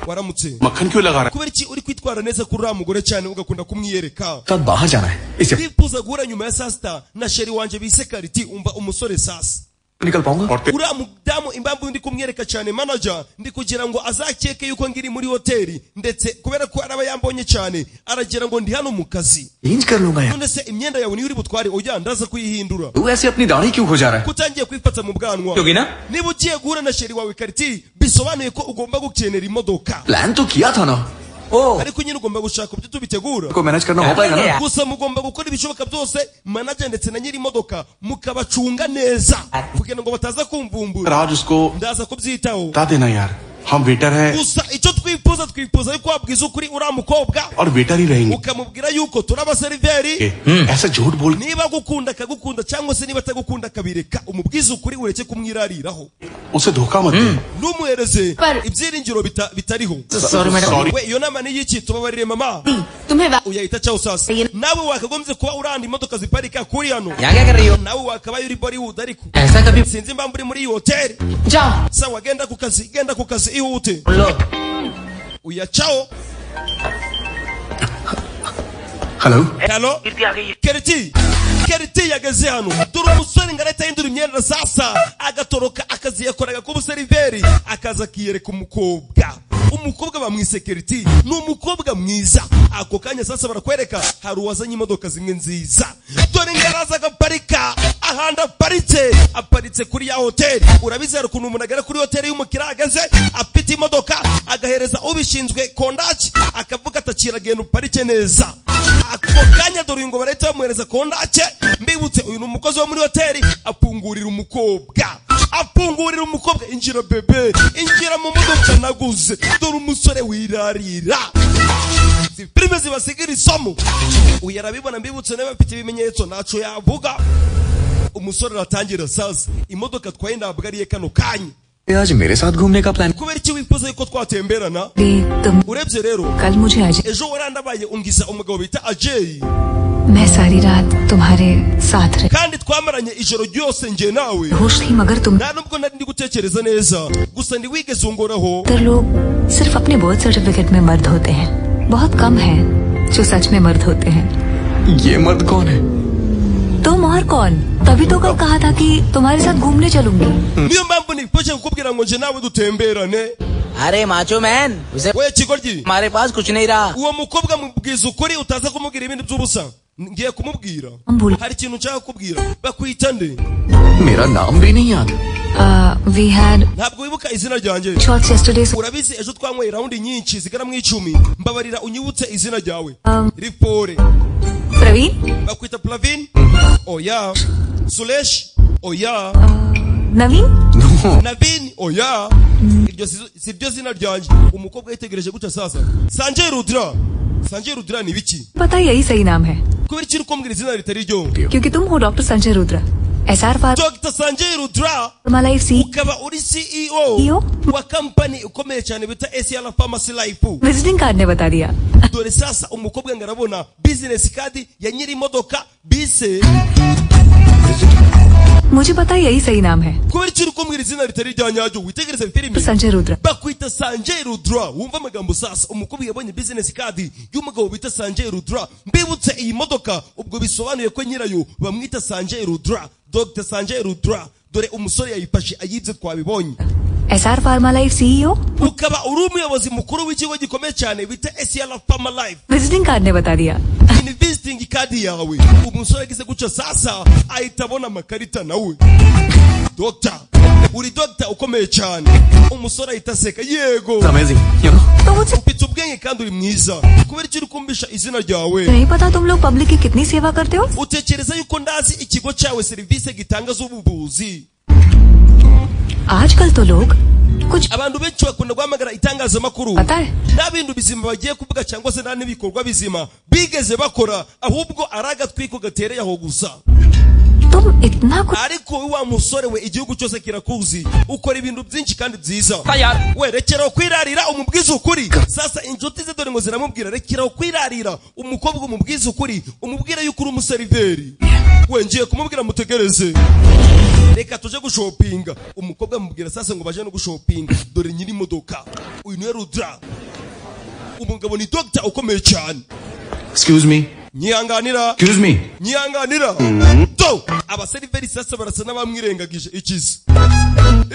waramutse मक्खन क्यों लगा रहा kubera iki uri kwitwara neza kuri uriya mugore cyane ugakunda kumwiyereka साथ बाहर जाना है इसे bifuza guhura nyuma ya saa sita na sheri wanje bise kariti umva umusore sasa निकल पाऊंगा. और फिर uriya mudamu impamvu ndi kumwereka cyane manager ndi kugira ngo azakeke yuko ngiri muri hoteli ndetse kubera ko araba yambonye cyane aragira ngo ndi hano mu kazi change कर लूंगा यार. none se imyenda yawe niyo uri butware ujya ndaza kuyihindura तू ऐसे अपनी दाढ़ी क्यों खुजा रहा है. kutangiye kwifata mu bwanwa क्योंकि ना niba ugiye guhura na sheri wawe kariti bisobanuye ko ugomba gukenera imodoka plan तो किया था ना. ओ ariko nyine ugomba gushaka uburyo tubitegura को मैनेज करना हो पाएगा ना. gusa mugomba gukora ibishoboka byose manager ndetse na nyiri imodoka mukabacunga neza kugira ngo bataza kumvumbura राज उसको ndaza kubyitaho बता देना यार. हम वेटर हैं gusa icyo twifuza yuko wabwiza ukuri uriya mukobwa और वेटर ही रहेंगे. ukamubwira yuko turi abaseriveri ऐसा झूठ बोल niba agukunda akagukunda cyangwa se niba atagukunda akabireka umubwize ukuri ureke kumwirariraho उसे धोखा मत दे. numuhereze Par- ibyiringiro bitariho sorry madam. Sorry. we iyo nama ni y'iki tubabarire mama तुम्हें वा- uyahita cyaho sasa nawe wakagombye kuba uranda imodoka ziparika kuri hano यहाँ क्या कर रही हो. nawe wakabaye uri Bollywood ariko ऐसा कभी sinzi impamvu uri muri iyi hoteli जाओ sawa genda ku kazi ihute लो. uyacaho hello. halo keriti yageze hano dore umusore ngo arahita yindura imyenda sasa agatoroka akazi yakoraga k'ubuseriveri akaza akiyereka umukobwa bamwise keriti ni umukobwa mwiza ako kanya sasa barakwereka hari uwazanye imodoka zimwe nziza dore ngaraza agaparika ahandi aparitse kuri ya hoteli urabizi hari ukuntu umuntu agera kuri hoteli y'umukiriya ahagaze afite imodoka agahereza ubishinzwe kondaki akavuga atakira genda uparike neza ako kanya dore ngo barahita bamuhereza kondake mbibutse uyu ni umukozi wo muri hoteli apungurira umukobwa injira bebe injira mu modoka naguze dore umusore wirarira filime zibasigira isomo uyu arabibona mbibutse nawe bafite ibimenyetso ntaco yavuga umusore aratangira sasa imodoka twaye ntabwo ariye kano kanya आज मेरे साथ घूमने का plan. kubera iki wifuza yuko twatemberana तुम urebye rero कल मुझे आज ejo warandabaye ungiza umugabo bita Ajay मैं सारी रात तुम्हारे साथ रही. kandi twamaranye ijoro ryose nge nawe होश थी मगर तुम nta nubwo nari ndi gutekereza neza gusa ntiwigeze ungoraho अधिकतर लोग सिर्फ अपने बर्थ सर्टिफिकेट में मर्द होते हैं. बहुत कम हैं जो सच में मर्द होते हैं. ये मर्द कौन है. तुम और कौन. तभी तो कल कहा था कि तुम्हारे साथ घूमने चलूंगी. niyo mpamvu nifashe kukubwira ngo nje nawe dutemberane अरे माचो मैन उसे we kigoryi हमारे पास कुछ नहीं रहा. uwo mukobwa mubwiza ukuri utaza kumubwira ibindi by'ubusa ngiye kumubwira भूल hari ikintu nshaka kukubwira bakwita nde मेरा नाम भी नहीं याद. we had ntabwo wibuka izina ryanjye shots yesterday. urabizi ejo twanyweye raundi nyinshi zigera mu 10 mbabarira unyibutse izina ryawe Um, ripore Praveen. bakwita Plavin oya Sulesh oya Naveen. Navin oya iryo si ryo zina ryanjye umukobwa yitegereje gutya sasa Sanjay Rudra Sanjay Rudra ni biki? पता है यही सही नाम है Kubera iki ukombwira izina ritari ryo? क्योंकि तुम हो doctor Sanjay Rudra SR Dr. Sanjay Rudra Pharma Life C ukaba uri CEO wa company ukomeye cyane bita SR Pharmacy Life. Visiting card ने बता दिया Dore sasa umukobwa ngarabona business card ya nyiri imodoka bise. मुझे पता है यही सही नाम है Kubera iki ukombwira izina ritari rya nyaryo witegereze filimi Sanjay Rudra bakwita Sanjay Rudra. Wumva amagambo sasa umukobwa yabonye business card y'umugabo bita Sanjay Rudra. Mbibutse iyi modoka ubwo bisobanuye ko nyirayo bamwita Sanjay Rudra. Dr. Sanjay Rudra. Dore umusore yayifashe ayibye twabibonye. SR Pharma Life CEO Ukaba uri umuyobozi mukuru w'ikigo gikomeye cyane bita SR Pharma Life. Visiting card ने बता दिया Ni visiting card yawe. Umusore agize guca sasa ahita abona amakarita nawe. Doctor, uri doctor ukomeye cyane. Umusore ahita aseka yego. Amazing, you know. तो मुझे Ufite ubwenge kandi uri mwiza. Kubera iki ukumbisha izina ryawe? नहीं पता तुम लोग पब्लिक की कितनी सेवा करते हो Utekereza yuko ndazi ikigo cyawe serivisi gitanga z'ubuvuzi. आजकल तो लोग कुछ Abantu benshi bakunda guhamagara itangazamakuru. पता है Nta bintu bizima bagiye kuvuga cyangwa se nta n'ibikorwa bizima bigeze bakora, ahubwo ari agatwiko gatereye aho gusa. तुम इतना कुछ Ariko wa musore we igihugu cyose kirakuzi ukora ibintu byinshi kandi byiza. यार Werekeraho kwirarira umubwiza ukuri. Sasa inshuti ze dore ngo ziramubwira rekeraho kwirarira umukobwa umubwiza ukuri umubwira yuko uri umuseriveri. We ngiye kumubwira mutegereze. Reka tuje gushopinga. Umukobwa amubwira sasa ngo baje no gushopinga. Dore nyiri modoka. Uyu ni Rudra. Umugabo ni doctor ukomeye cyane. Excuse me. Nyihanganira. Excuse me. Nyihanganira. To abaseriveri sasa barasa n'abamwirengagije ikizi.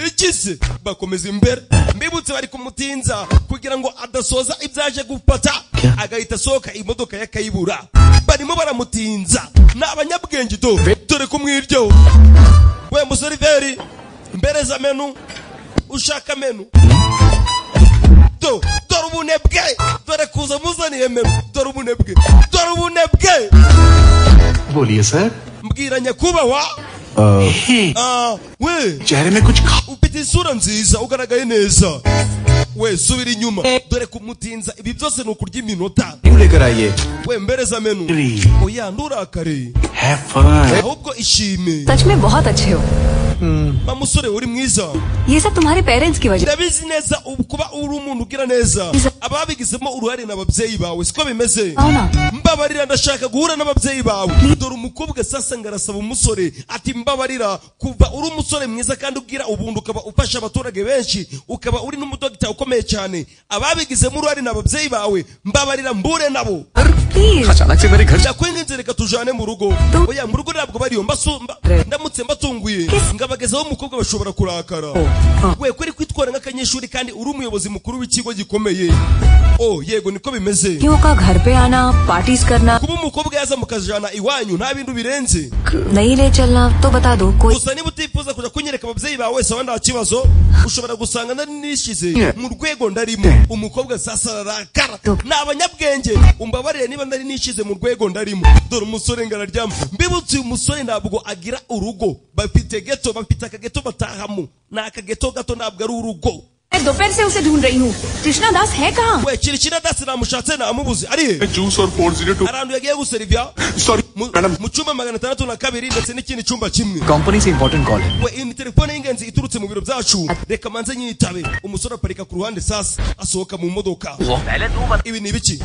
Ikizi bakomeza imbere. Mbibutse bari kumutinza kugira ngo adasoza ibyaje gufata. Agahita soka imodoka yakayibura. Barimo baramutinza. N'abanyabwenge do. Dore kumwiryo. We museriveri mbereza menu ushaka menu dore ubunebwe dore kuza muzaniye menu dore ubunebwe बोलिए sir mbwira nyakubahwa we चेहरे में कुछ ufite isura nziza ugaragaye neza we subira inyuma dore kumutinza ibi byose ni ukurya iminota क्यों लेकर आइए we mbereza menu oya nturakare है fun ahubwo ishime सच में बहुत अच्छे हो mamusore uri mwiza ये सब तुम्हारे पेरेंट्स की वजह ndabizi neza kuba uri umuntu ugira neza ababigizemo uruhare n'ababyeyi bawe siko bimeze Ana. mbabarira ndashaka guhura n'ababyeyi bawe dore umukobwa sasa ngarasaba umusore ati mbabarira kuva uri umusore mwiza kandi ubwira ubuntu ukaba ufasha abaturage benshi ukaba uri n'umudogita ukomeye cyane ababigizemo uruhare n'ababyeyi bawe mbabarira mbure nabo please अचानक से मेरे घर ndakwinginze reka tujane mu rugo oya mu rugo ntabwo bariyo ndamutse mbatunguye ngabagezaho umukobwa bashobora kurakara we kweri kwitwara nk'akanyeshuri kandi uri umuyobozi mukuru w'ikigo gikomeye yego niko bimeze क्यों का घर पे आना पार्टीज करना kuba umukobwa yaza mukajana iwanyu nta bintu birenze नहीं ले चलना तो बता दो कोई gusa niba utifuza kuja kunyereka ababyeyi bawe sawa nta kibazo ushobora gusanga nari nishize mu rwego ndarimo umukobwa sasa ararakara ni abanyabwenge umbabarire niba nari nishize mu rwego ndarimo dore umusore ngararyama mbibutse uyu musore ntabwo agira urugo bafite geto bafite akageto batahamo ni akageto gato ntabwo ari urugo मैं दोपहर से उसे ढूंढ रही हूँ कृष्णा दास है कहाँ we kirikira dasi namushatse namubuze ari he juice और 402 arantu yagiye guserivya sorry madam mu cyumba 602 ndetse n'ikindi cyumba kimwe company से इम्पोर्टेंट कॉल है we iyi ni telefone y'ingenzi iturutse mu biro byacu reka manze nyitabe umusore aparika ku ruhande sasa asohoka mu modoka ibi ni ibiki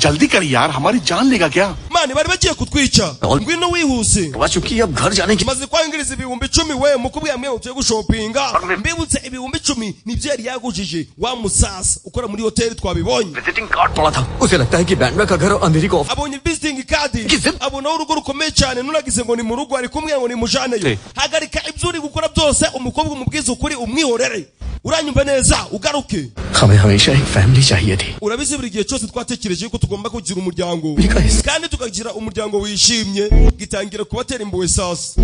जल्दी कर यार हमारी जान लेगा क्या mani bari bagiye kutwica ngwino wihuse बस चुकी अब घर जाने की maze kwangiriza ibihumbi 10 we mukubwi yamwe utuye gushopinga mbibutse ibihumbi 10 nibyo yari yagujije wa musasa ukora muri hoteli twabibonye visiting card पड़ा था उसे लगता है कि बैंडवा का घर और अंधेरी को abonye visiting card abonaho urugo rukomeye cyane nuragize ngo ni mu rugo ari kumwe ngo ni mujaneyo hagarika ibyo uri gukora byose umukobwa umubwiza ukuri umwihorere uranyumva neza ugaruke हमें हमेशा एक फैमिली चाहिए थी urabizi buri gihe cyose twatekereje ko tugomba kugira umuryango kandi tukagira umuryango wishimye gitangira kubatera imbuwe sasa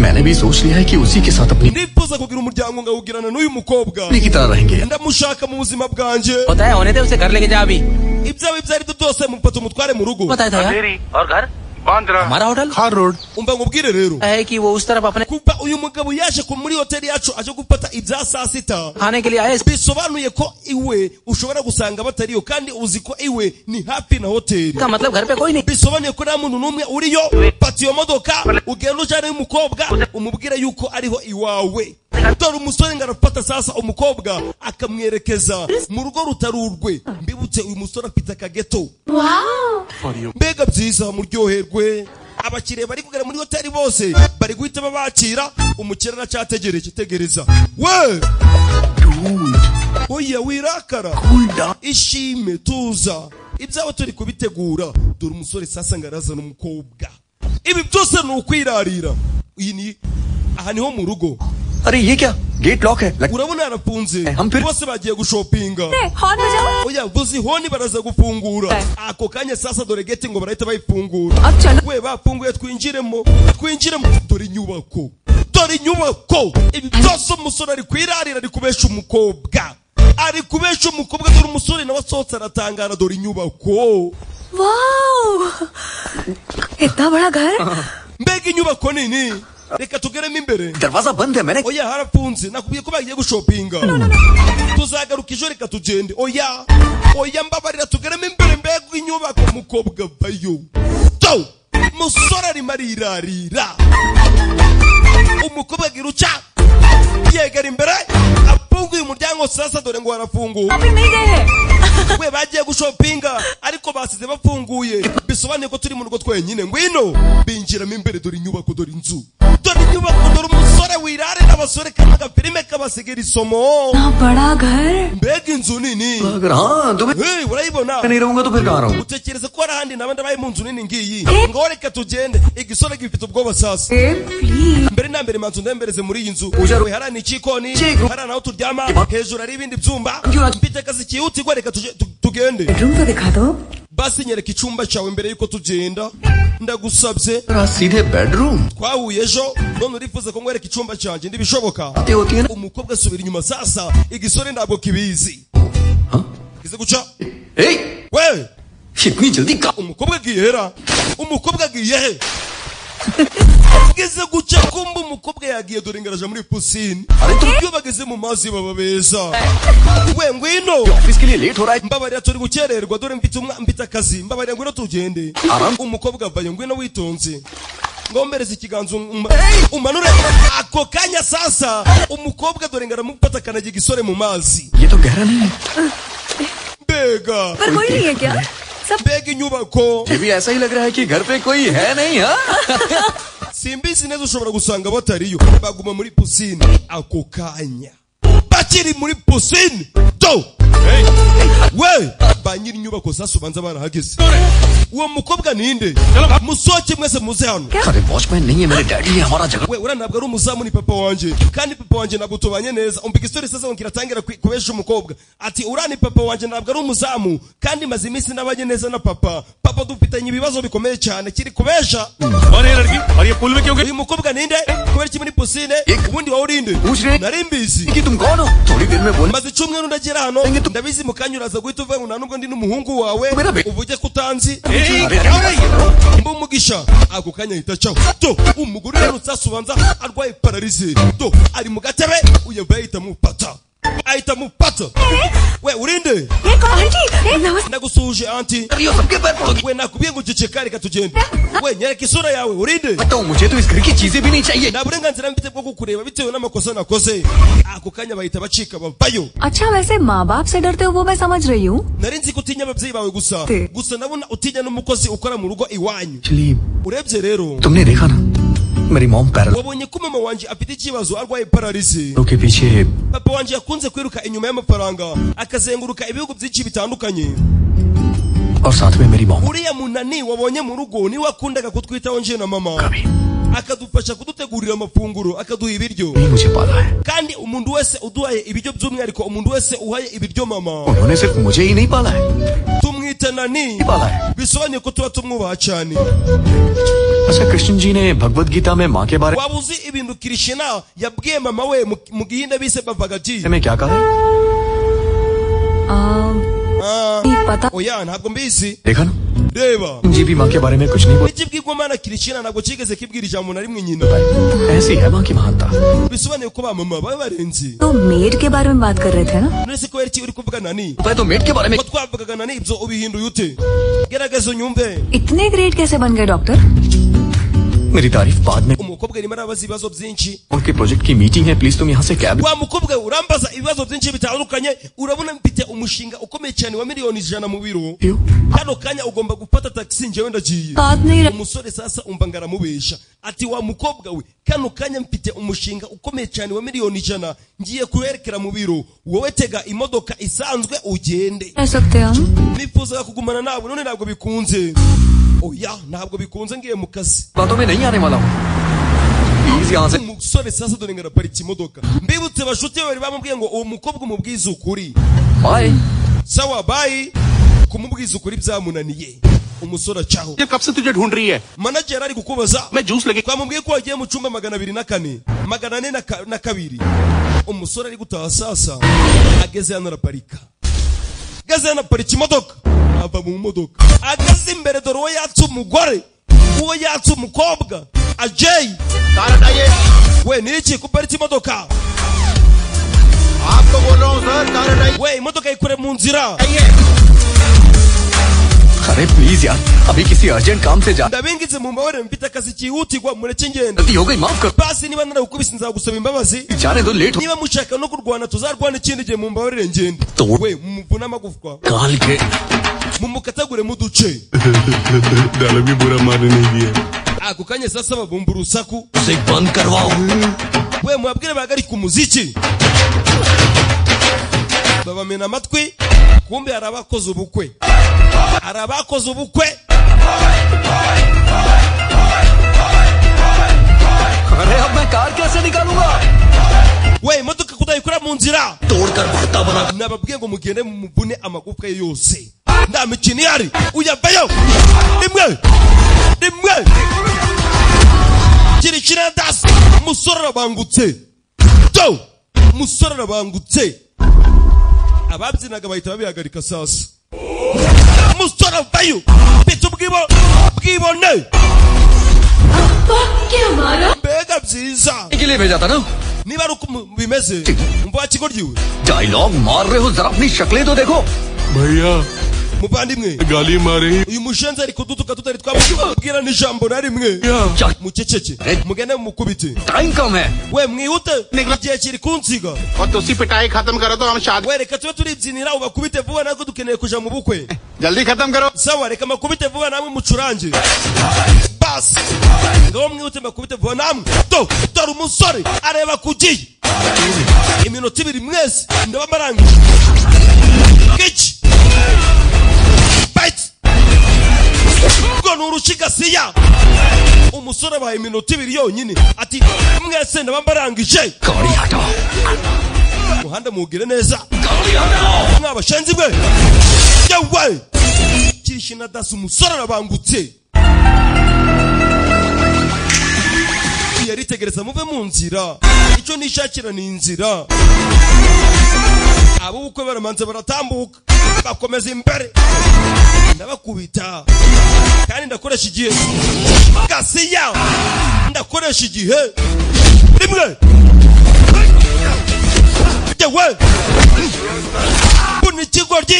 मैंने भी सोच लिया है कि उसी के साथ अपनी ndifuza kugira umuryango ngawugirana n'uyu mukobwa की तरह रहेंगे ndamushaka mu buzima bwanje होता है होने दे उसे घर लेके जा अभी ibyawe ibyo ari byo byose mufata umutware mu rugo बताया था यार और घर हमारा होटल खार रोड umva ngubwire rero है कि वो उस तरफ अपने kuba uyu mugabo yaje muri hoteli yacu aje gufata ibya saa sita खाने के लिए आए bisobanuye ko iwe ushobora gusanga batariyo kandi uzi ko iwe ni hafi na hoteli का मतलब घर पे कोई नहीं bisobanuye ko nta muntu n'umwe uriyo pati iyo modoka ugenda ujyana n'umukobwa umubwira yuko ariho iwawe dore umusore ngo arafata sasa umukobwa akamwerekeza mu rugo rutarurwe mbibutse uyu musore afite akageto mbega byiza muryoherwe abakiriya bari kugera muri hoteli bose bari guhita babakira umukiriya aracyategereje tegereza we oya wirakara ishime tuza ibyawe turi kubitegura dore umusore sasa ngo arazana umukobwa ibi byose ni ukwirarira iyi ni aha niho mu rugo अरे ये क्या gate lock है urabona yarafunze हम फिर bose bagiye gushopinga horn बजाओ oya buzi honi baraza gufungura ako kanya sasa dore geti ngo barahita bayifungura अब चलो we bafunguye twinjiremo dore inyubako ibi byose umusore ari kwirarira ari kubesha umukobwa dore umusore nawe asohotse aratangara dore inyubako wow इतना बड़ा घर mbega inyubako nini reka tugeremo imbere दरवाजा बंद है मैंने oya harafunze nakubwiye ko bagiye gushopinga tuzagaruka ejo reka tugende oya mbabarira tugeremo imbere mbega inyubako umukobwa vayo to musore arimo arirarira umukobwa agira uca yegera imbere afunguye umuryango sasa dore ngo harafunguye अभी नहीं गए हैं we bagiye gushopinga ariko basize bafunguye bisobanuye ko turi mu rugo twenyine ngwino binjiramo imbere dore inyubako dore inzu dore umusore wirare n'abasore kandi agafilime kabasigira isomo इतना बड़ा घर mbega inzu nini अगर हाँ तुम्हें urayibona नहीं रहूंगा तो फिर कहाँ रहूंगा utekereza ko hari ahandi naba ndabaye mu nzu nini ngiyi ngo reka tugende igisore gifite ubwoba sasa please mbere na mbere manzu ndembereze muri iyi nzu Uja- we hari n'ikikoni Chiko. hari naho turyama hejuru hari ibindi byumba Njura- mfite akazi cyihutirwa reka tugende bedroom तो दिखा दो basi nyereka icyumba cyawe mbere yuko tugenda ndagusabye सीधे bedroom twahuye ejo none urifuza ko nkwereka icyumba cyanjye ntibishoboka बातें होती है ना umukobwa asubira inyuma sasa igisore ntabwo kibizi हाँ? kize guca ए, we इतनी जल्दी कहाँ umukobwa agiye hera umukobwa agiye he gize guca kumba umukobwa yagiye dore ngaraje muri pisine iyo bageze mu mazi baba beza we ngwino office के लिए लेट हो रहा है mbabarira turi gukererwa dore mfite akazi mbabarira ngwino tugende umukobwa avayo ngwino witonze ngombereza ikiganza umanure ako kanya sasa umukobwa dore ngaramufata akanagira igisore mu mazi ये तो गहरा नहीं है mbega पर कोई नहीं है क्या सब mbega inyubako ये भी ऐसा ही लग रहा है कि घर पे कोई है नहीं हाँ simbizi neza ushobora gusanga batariyo baguma muri pisine ako kanya bakiri muri pisine do we ba nyiri inyubako sasa ubanza barahageze uwo mukobwa ninde musohoke mwese muze hano अरे वॉचमैन नहीं है मेरे डैडी है हमारा जगह we uriya ntabwo ari umuzamu ni papa wanjye kandi papa wanjye ntabwo tubanye neza umva istori sasa ngo kiratangira kubesha umukobwa ati uriya ni papa wanjye ntabwo ari umuzamu kandi maze iminsi nabanye neza na papa dufitanye ibibazo bikomeye cyane kiri kubesha uyu mukobwa ninde kubera iki muri pisine ubundi wowe urinde पूछ रहे nari mbizi कि तुम कौन हो थोड़ी देर में बोले maze icyumweru ndagera hano ndabizi mu kanya uraza guhita uvuga ngo nta nubwo ndi n'umuhungu wawe uvuge ko utanzi mba umugisha ako kanya ahita acaho do umugore rero sasa ubanza arwaye pararize do ari mu gatebe uyava ahita mupata we urinde ये कौन आंटी नमस्ते ndagusuhuje anti यो सबके पैर पड़ोगी we nakubwiye ngo uceceka reka tugende we nyereka isura yawe urinde बताओ मुझे तो इस घर की चीजें भी नहीं चाहिए nta burenganzira mfite bwo kukureba bitewe n'amakosa nakoze ako kanya bahita bacika bavayo अच्छा वैसे माँ बाप से डरते हो वो मैं समझ रही हूँ nari nzi ko utinya ababyeyi bawe gusa ndabona utinya n'umukozi ukora mu rugo iwanyu actually urebye rero तुमने देखा ना मेरी mom parallel wabonye ko mama wanjye afite ikibazo arwaye pararize के पीछे papa wanjye yakunze kwiruka inyuma y'amafaranga akazenguruka ibihugu byinshi bitandukanye और साथ में मेरी mom uriya munani wabonye mu rugo niwe wakundaga kutwitaho nje na mama कभी akadufasha kudutegurira amafunguro akaduha ibiryo नहीं मुझे पाला है kandi umuntu wese uduhaye ibiryo by'umwihariko umuntu wese uhaye ibiryo mama उन्होंने सिर्फ मुझे ही नहीं पाला है tumwita nani पाला है bisobanuye ko tuba tumwubaha cyane अच्छा कृष्ण जी ने भगवत गीता में माँ के बारे waba uzi ibintu kirishina yabwiye mama we mu gihinde bise bavagati में क्या कहा है नहीं पता oya ntabwo mbizi देखा ना reba जी भी माँ के बारे में कुछ नहीं बोली। ikibwigomana Krishna ntabwo kigeze kibwira ijambo na rimwe nyina ऐसी है माँ की महानता। bisobanuye ko ba mama baba barenze तो मेड के बारे में बात कर रहे थे ना? none se ko uri kuvuga nani मैं तो मेड के बारे में ko twavugaga nani ibyo ubihinduye ute gerageza unyumve इतने ग्रेट कैसे बन गए डॉक्टर? मेरी तारीफ बाद में। umukobwa arimo arabaza ibibazo byinshi उनके प्रोजेक्ट की मीटिंग है, प्लीज तुम यहाँ से cab. wa mukobwa urambaza ibibazo byinshi bitandukanye urabona mfite umushinga ukomeye cyane wa miliyoni 100 mu biro hano kanya ugomba gufata taxi njewe ndagiye बात नहीं umusore sasa umva ngaramubesha ati wa mukobwa we kano kanya mfite umushinga ukomeye cyane wa miliyoni 100 ngiye kuwerekera mu biro wowe tega imodoka isanzwe ugende रह सकते हम। nifuzaga kugumana nawe none ntabwo bikunze oya ntabwo bikunze ngiye mu kazi बातों में नहीं आने वाला हूँ, प्लीज यहाँ से। umusore sasa dore ngaraparitse imodoka mbibutse bashuti bari bamubwiye ngo uwo mukobwa umubwize ukuri bye. sawa bayi kumubwiza ukuri byamunaniye umusore acaho ये कब से तुझे ढूंढ रही है? manager ari kukubaza मैं जूस लेके twamubwiye ko wagiye mu cyumba 204 402 umusore ari gutaha sasa ageze hano araparika ageze hano aparika imodoka ava mu modoka ageze imbere dore uwo yatse umugore uwo yatse umukobwa ajay we niki kuparitse imodoka आपको बोल रहा हूँ sir, we imodoka ikure mu nzira अरे प्लीज यार, अभी किसी अर्जेंट काम से जा। ndabingize mu mbabare mfite akazi kihutirwa mureke ngenda गलती हो गई, माफ कर। basi niba narakubise nzagusaba imbabazi जाने दो, लेट हो। niba mushaka no kurwana tuzarwana ikindi gihe mu mbabarire ngende तो we mumuvune amagufwa काल के mumukatagure mu duce डालो भी बुरा मारने नहीं दिया। ako kanya sasa babumba urusaku उसे बंद करवाओ। we mubabwire bahagarike umuziki babamena amatwi kumbe hari abakoze ubukwe hari abakoze ubukwe अरे अब मैं कार कैसे निकालूंगा? we imodoka kudayikora mu nzira तोड़कर भरता बना। nababwiye ngo mugende mumuvune amagufwa ye yose nta mikino ihari uyavayo rimwe rimwe kirikira dasi umusore arabangutse do umusore arabangutse ababyinaga bahita babihagarika sasa umusore avayo mfite bwibone क्या मारा? mbega byiza के लिए भेजा था ना? niba ari uko bimeze umva wakigoryiwe dialogue मार रहे हो, जरा अपनी शक्लें तो देखो। भैया muvandimwe गाली मारे। uyu mushenzi ari kudutuka tutari twamubwira n'ijambo na rimwe चल, muceceke mugende mumukubite टाइम कम है। we mwihute igihe kiri kunsiga और तुसी पिटाई खत्म करो तो हम शादी। we reka tube turibyinira ubakubite vuba nako dukeneye kuja mu bukwe जल्दी खत्म करो। sawa reka makubite vuba namwe mucurange basi ngaho mwihute makubite vuba namwe dore umusore areba kugiye iminota 2 mwese ndaba marangije kici bite ngo nurushigasiya umusore bahaye iminota 2 yonyine ati mwese ndaba marangije गाड़ी हटा, muhanda muwugire neza mwabashenzi bwe yewe kirishina dasi umusore arabangutse yaritegereza muve mu nzira icyo nishakira ni inzira abo ubukwe baramanza baratambuka bakomeza imbere ndabakubita kandi ndakoresha igihe gasiya ndakoresha igihe rimwe yewe mbona ikigoryi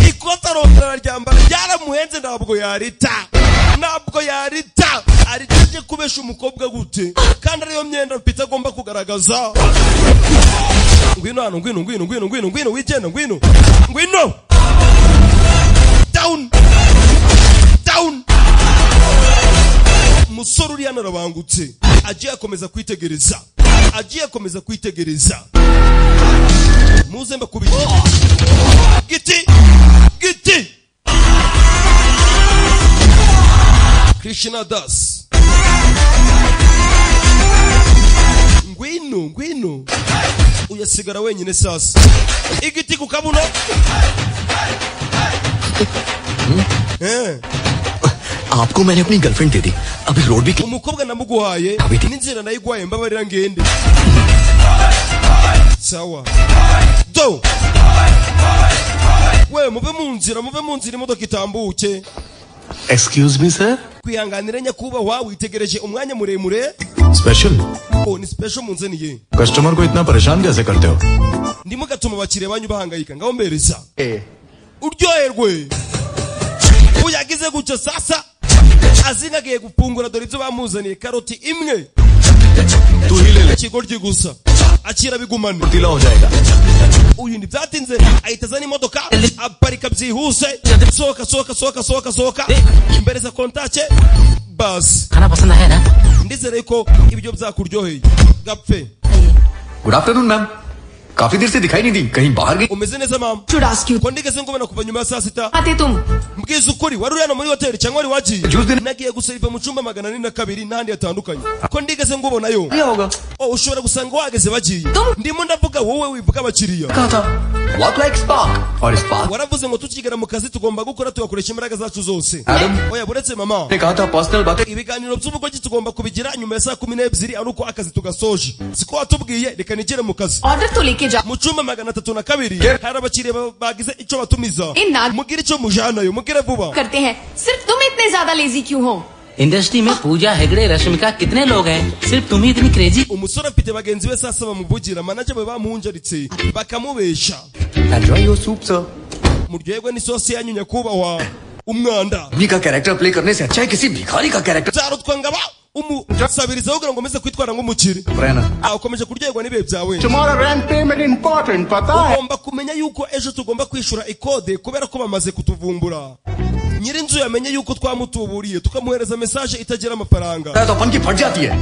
ikota rongera ryambara ryaramuhenze ntabwo yarita aritaje kubesha umukobwa gute kandi ariyo myenda mfite agomba kugaragaza ngwino hano ngwino wigenda ngwino down umusore uri hano arabangutse agiye akomeza kwitegereza muze mbakubita giti Krishna Das ngwino uyasigara wenyine sasa igiti ku kabuno आपको मैंने अपनी गर्लफ्रेंड दे दी, अभी रोड भी umukobwa namuguhaye n'inzira nayigwaye mbabarira ngende sawa do we muve mu nzira imodoka itambuke excuse me sir kwihanganira nyakubahwa witegereje umwanya muremure special oh ni special munzaniye customer को इतना परेशान कैसे करते हो ndimugatuma abakiriya banyu bahangayika ngaho mbereza uryoherwe uyagize gutyo sasa azingagiye gupungura dore ibyo bamuzaniye karoti imwe तू ही ले ले ikigoryi gusa akira bigumane तीला हो जाएगा uyu ntibyatinze ahita azana imodoka aparika byihuse sohoka imbereza kontake basi खाना पसंद है ना? ndizere ko ibyo byakuryoheye gapfe good afternoon ma'am काफी देर से दिखाई नहीं दी कहीं बाहर गई umeze neza mama Should ask you. ko ndigeze ngubona kuva nyuma ya saa sita आते तुम mbwiza ukuri wari uri hano muri hoteli cyangwa wari wagiye Juice din- nagiye guseriva mu cyumba 402 n'ahandi hatandukanye ko ndigeze ngubonayo क्या होगा oh ushobora gusanga wageze bagiye ndimo ndavuga wowe wivuga abakiriya कहा था work like spark और spark waravuze ngo tukigera mu kazi tugomba gukora tugakoresha imbaraga zacu zose Adam. oya buretse mama ने कहा था पर्सनल बातें ibiganiro by'ubugogi tugomba kubigira nyuma ya saa 12 ari uko akazi tugasoje siko watubwiye reka nigere mu kazi order तो लेके जा mu cyumba 302 hari abakiriya bagize icyo batumiza Inna. mugire icyo mujanayo mugire vuba करते हैं सिर्फ तुम इतने ज्यादा लेजी क्यों हो इंडस्ट्री में पूजा हेगड़े रश्मिका कितने लोग हैं सिर्फ तुम ही इतनी crazy umusore afite bagenzi be sasa bamuvugira manager we bamuhunjaritse bakamubesha enjoy your soup sir muryoherwe n'isosi yanyu nyakubahwa umwanda उन्हीं का कैरेक्टर प्ले करने से अच्छा है किसी भिखारी का character byarutwa ngaba umusabiriza kugira ngo umeze kwitwara nk'umukire रहना ukomeje kuryoherwa n'ibihe byawe तुम्हारा रेंट पेमेंट इम्पोर्टेंट पता है ugomba kumenya yuko ejo tugomba kwishyura ikode kubera ko bamaze kutuvumbura nyirinzu yamenye yuko twamutuburiye tukamuhereza mesaje itagira amafaranga तो अपन की फट जाती है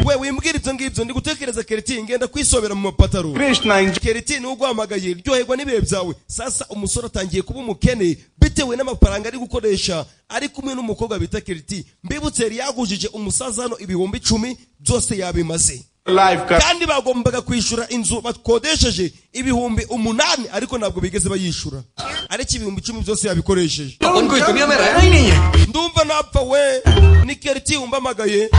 we wimbwira ibyo ngibyo ndi gutekereza kereti ngenda kwisobera mu mapataro Krishna kereti niwe uguhamagaye ryoherwa n'ibihe byawe sasa umusore atangiye kuba umukene bitewe n'amafaranga ari gukoresha ari kumwe n'umukobwa bita kereti mbibutse yari yagujije umusaza hano 10,000 byose yabimaze live का kandi bagombaga kwishyura inzu bakodesheje 8,000 ariko ntabwo bigeze bayishyura ariko 10,000 byose yabikoresheje अपन को इस दुनिया में रहना ही नहीं है ndumva napfa we ni kereti umbamagaye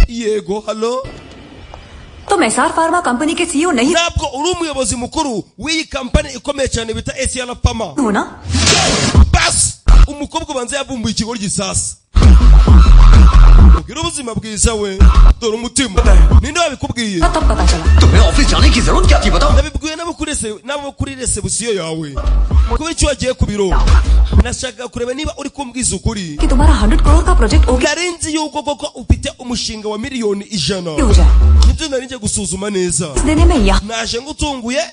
yego halo तुम SR pharma company के सीईओ नहीं ntabwo uri umuyobozi mukuru w'iyi kampani ikomeye cyane bita ACL Pharma हो ना? basi umukobwa ubanza yavumbuye ikigo gisasa ugira ubuzima bwiza we dore umutima ninde wabikubwiye तब पता चला तुम्हें ऑफिस जाने की जरूरत क्या थी बताओ nabibwiwe n'abo kuri resebusiyo yawe kubera icyo wagiye ku biro nashakaga kureba niba uri kumbwiza ukuri कि तुम्हारा 100 करोड़ का प्रोजेक्ट हो गया nari nzi yuko koko ufite umushinga wa miliyoni 100 हो जाए nibyo nari ngiye gusuzuma neza इस देने में यहाँ naje ngutunguye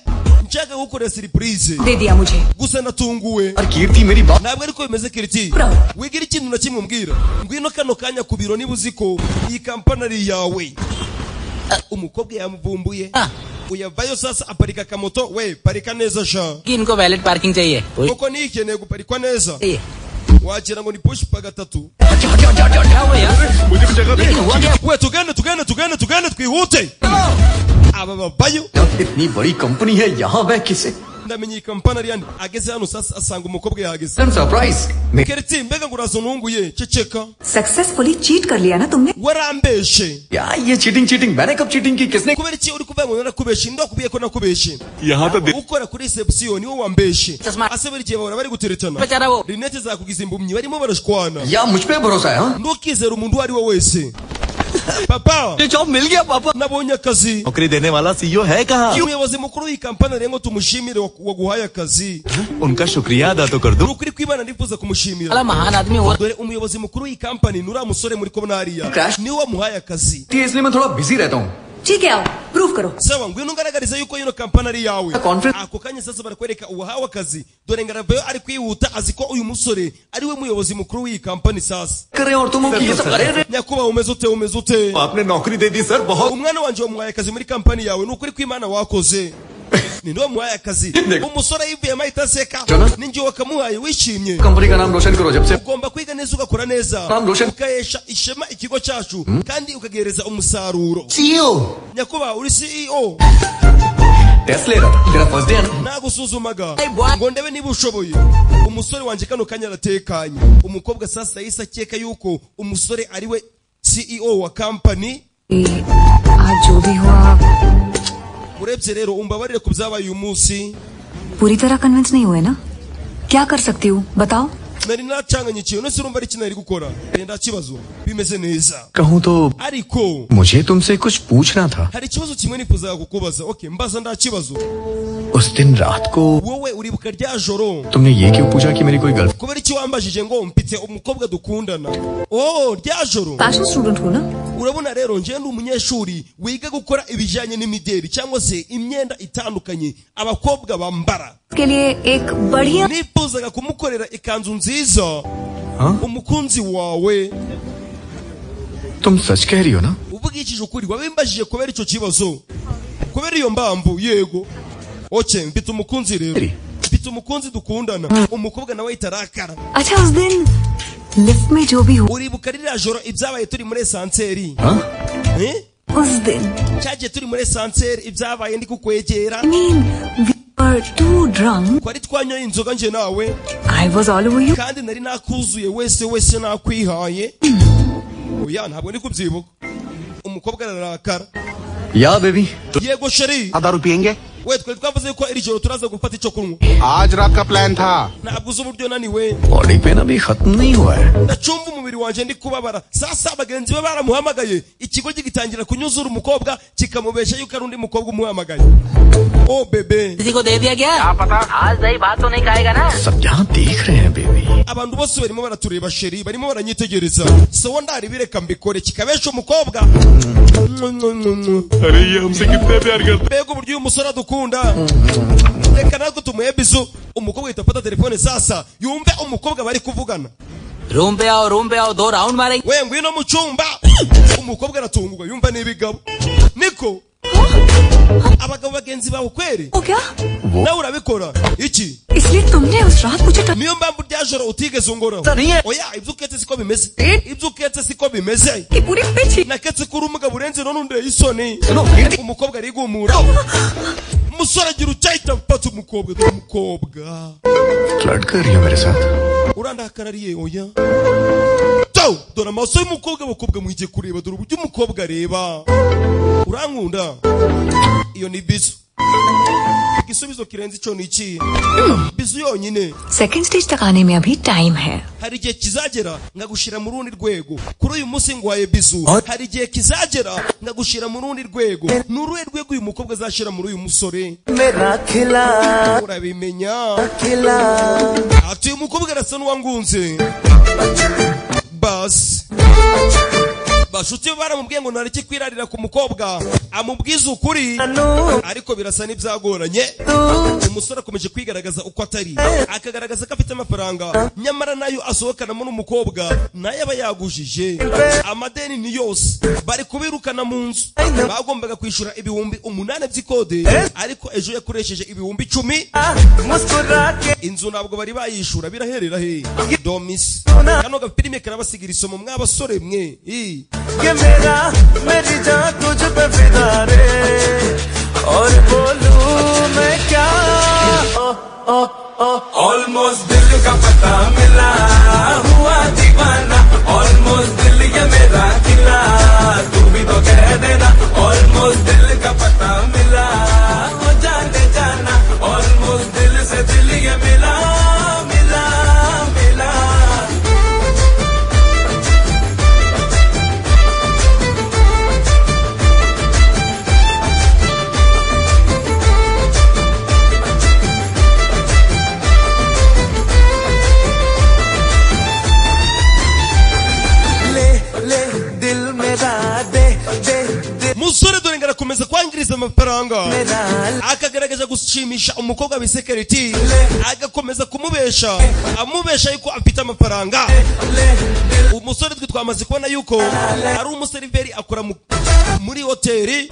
nshaka gukorera surprise दे दिया मुझे gusa natunguwe और कीर्ति मेरी बात ntabwo ariko bimeze kiriti Bravo. wigira ikintu na kimwe umbwira ngwino kano kanya ku biro niba uzi ko iyi kampani ari iyawe umukobwa yamuvumbuye uyavayo sasa aparika akamoto we parika neza sha कि इनको valid parking चाहिए koko nikeneye guparikwa neza चाहिए wagira ngo ni push pa gatatu क्या हुआ यार मुझे भी जगह दे हुआ क्या we tugende twihute aba babayo जब इतनी बड़ी कंपनी है यहाँ मैं किसे ndamenye iyi kampani ari yandi ageze hano sasa asanga umukobwa yahageze surprise kereti mbega ngo uraza ununguye ceceka successfully cheat कर लिया ना तुमने warambeshe यार ये चीटिंग मैंने कब चीटिंग की किसने kubera iki uri kuvuga ngo narakubeshe ndakubwiye ko nakubeshe यहाँ तो ukora kuri reception niwe wambeshe Chasma. asebera igihe bahora bari guteretana बेचारा वो rinete zakugize impumyi barimo barashwana या मुझ पे भरोसा है हाँ? ntukizere umuntu uwo ari we wese papa ये जॉब मिल गया पापा nabonye akazi नौकरी देने वाला सीईओ है कहाँ iyo umuyobozi mukuru w'iyi kampani rero ngo tumushimire waguhaye akazi उनका शुक्रिया अदा तो कर ni दूं ukuri kw'Imana ndifuza kumushimira अला महान आदमी हो dore umuyobozi mukuru w'iyi kampani ni uriya musore muri kubona hariya Crash. niwe wamuhaye akazi इसलिए मैं थोड़ा बिजी रहता हूँ ठीक है आओ प्रूव करो sawa ngwino ungaragarize yuko ino kampani ari yawe Conference. ako kanya sasa barakwereka uwahawe akazi dore ngaravayo ari kwihuta azi ko uyu musore ari we muyobozi mukuru w'iyi kampani sasa कर रहे हैं और तुम हो कि ये सब अरे nyakubahwa umeze ute आपने नौकरी दे दी सर बहुत umwana wanje wamuhaye akazi muri kampani yawe ni ukuri kw'Imana wakoze ninde wamuhaye akazi umusore yivuyemo ahita aseka Jonas. ninjye wakamuhaye wishimye company का नाम रोशन करो जब से ugomba kwiga neza ugakora neza Naam, Roshan. ukahesha ishema ikigo cyacu kandi ukagihereza umusaruro CEO nyakubahwa uri CEO test ले रहा था तेरा first day है ना nagusuzumaga ngo ndebe niba ushoboye umusore wanje kano kanya aratekanye umukobwa sasa yahise akeka yuko umusore ari we CEO wa kampani आज जो भी हुआ urebye rero umbabarire ku byabaye uyu munsi पूरी तरह कन्विंस नहीं हुए ना क्या कर सकती हूँ बताओ nari nacanganyikiye none se urumva ari iki nari gukora nda kibazo bimeze neza कहूँ तो ariko मुझे तुमसे कुछ पूछना था hari ikibazo kimwe nifuzaga kukubaza okay mbaza nda kibazo उस दिन रात को wowe uribuka rya joro तुमने ये क्यों पूछा कि मेरी कोई girlfriend kubera iki wambajije ngo mpite umukobwa dukundana oh rya joro fashion student हूँ ना urabona rero nje ndi umunyeshuri wiga gukora ibijanye n'imideli cyangwa se imyenda itandukanye abakobwa bambara के लिए एक बढ़िया nifuzaga kumukorera ikanzu nziza umukunzi wawe तुम सच कह रही हो ना ubugikije ukuri wabimbajije kubera icyo kibazo kubera iyo mbambu yego okay mfite umukunzi rero mfite umukunzi dukundana umukobwa nawe itarakara अच्छा उस दिन लिफ्ट में जो भी हुआ uribuka ririya joro ibyabaye turi muri esanseri उस दिन cyagiye turi muri esanseri ibyabaye ndi kukwegera I mean we were too drunk twari twanyoye inzoga nje nawe I was all over you kandi nari nakuzuye wese nakwihaye oya ntabwo ndi kubyibuka umukobwa ararakara या baby yego sheri दारू पियेंगे we twari twavuze ko iri joro turaza gufata icyo kunywa आज रात का प्लान था ntabwo uzi uburyo naniwe body pain अभी खत्म नहीं हुआ है ndacumva umubiri wanjye ndi kubabara sasa bagenzi be baramuhamagaye ikigo gitangira kunyuzura umukobwa kikamubesha yuko ari undi mukobwa umuhamagaye oh bebe किसी को दे दिया क्या आज दही बात तो नहीं खाएगा ना सब यहाँ देख रहे हैं baby abantu bose barimo baratureba sheri barimo baranyitegereza so ndari bireka mbikore kikabesha umukobwa अरे ये हमसे कितने प्यार करते mbega uburyo uyu musore adukunda reka natwe tumuhe bizu umukobwa ahita afata telefone sasa yumve umukobwa bari kuvugana room पे आओ 2 राउंड मारेंगे we ngwino mu cyumba umukobwa aratungurwa yumva n'ibigabo niko abagabo bagenzi bawe kweri हो क्या nawe urabikora iki इसलिए तुमने उस रात मुझे niyo mpamvu rya joro utigeze ungoraho oya ibyo uketse siko bimeze ibyo uketse siko bimeze की पूरी pitch naketse kuri umugabo urenze none undeye isoni umukobwa arigumura umusore agira ucyahita mfata umukobwa dore umukobwa flirt कर रही हो मेरे साथ urandakarariye oya dore amaso y'umukobwa abakobwa mwigiye kureba dore uburyo umukobwa areba urankunda iyo ni bizu igisubizo kirenze icyo ni iki bizu yonyine second stage तक आने में अभी टाइम है hari igihe kizagera ngagushira mu rundi rwego kuri uyu munsi ngwaye bizu hari igihe kizagera ngagushira mu rundi rwego ni uruhe rwego uyu mukobwa azashira muri uyu musore मेरा खिला urabimenya खिला ati uyu mukobwa arasa n'uwangunze basi bashuti baramubwiye ngo ntareke kwirarira ku mukobwa amubwiza ukuri ariko birasa n'ibyagoranye umusore akomeje kwigaragaza uko atari akagaragaza ko afite amafaranga nyamara nayo asohokanamo n'umukobwa nayo aba yagujije amadeni ni yose bari kubirukana mu nzu bagombaga kwishyura ibihumbi 8 by'ikode ariko ejo yakoresheje ibihumbi 10 inzu ntabwo bari bayishura biraherera he domis kano gafilime karabasigira isomo mw'abasore mwe ये मेरा मेरी जान तुझ पे फिदा रे और बोलूं मैं क्या ऑलमोस्ट दिल का पता मिला हुआ दीवाना ऑलमोस्ट दिल ये मेरा खिला तू भी तो कह देना ऑलमोस्ट दिल का पता मिला हो जाने जाना ऑलमोस्ट दिल से दिल ये मिला मिला मिला musore dore ngarakomeza kwangiriza amafaranga akagaragaza gushimisha umukobwa wa security agakomeza kumubesha amubesha yuko afite amafaranga umusore twe twamaze kubona yuko ari umuseriveri akora muri hoteli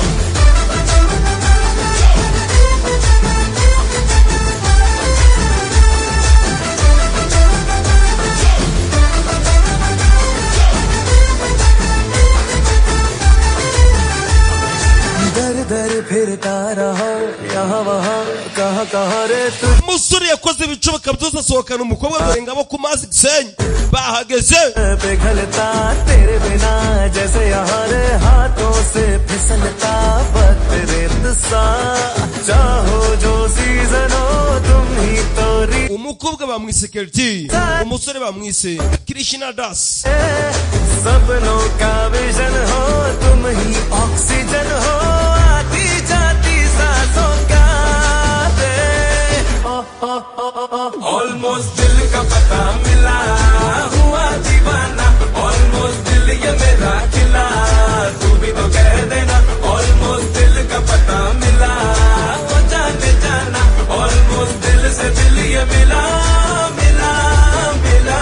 umusore yakoze ibishoboka byose asohokana umukobwa dore ngabo ku mazi gisenyi bahageze umukobwa bamwise Kelti, umusore bamwise Krishna Das. सपनों का विजन हो तुम ही ऑक्सीजन हो आती जाती सांसों का ऑलमोस्ट दिल का पता मिला हुआ दीवाना ऑलमोस्ट दिल ये मेरा खिला तू भी तो कह देना ऑलमोस्ट दिल का पता मिला वो जाने जाना ऑलमोस्ट दिल से दिल ये मिला मिला मिला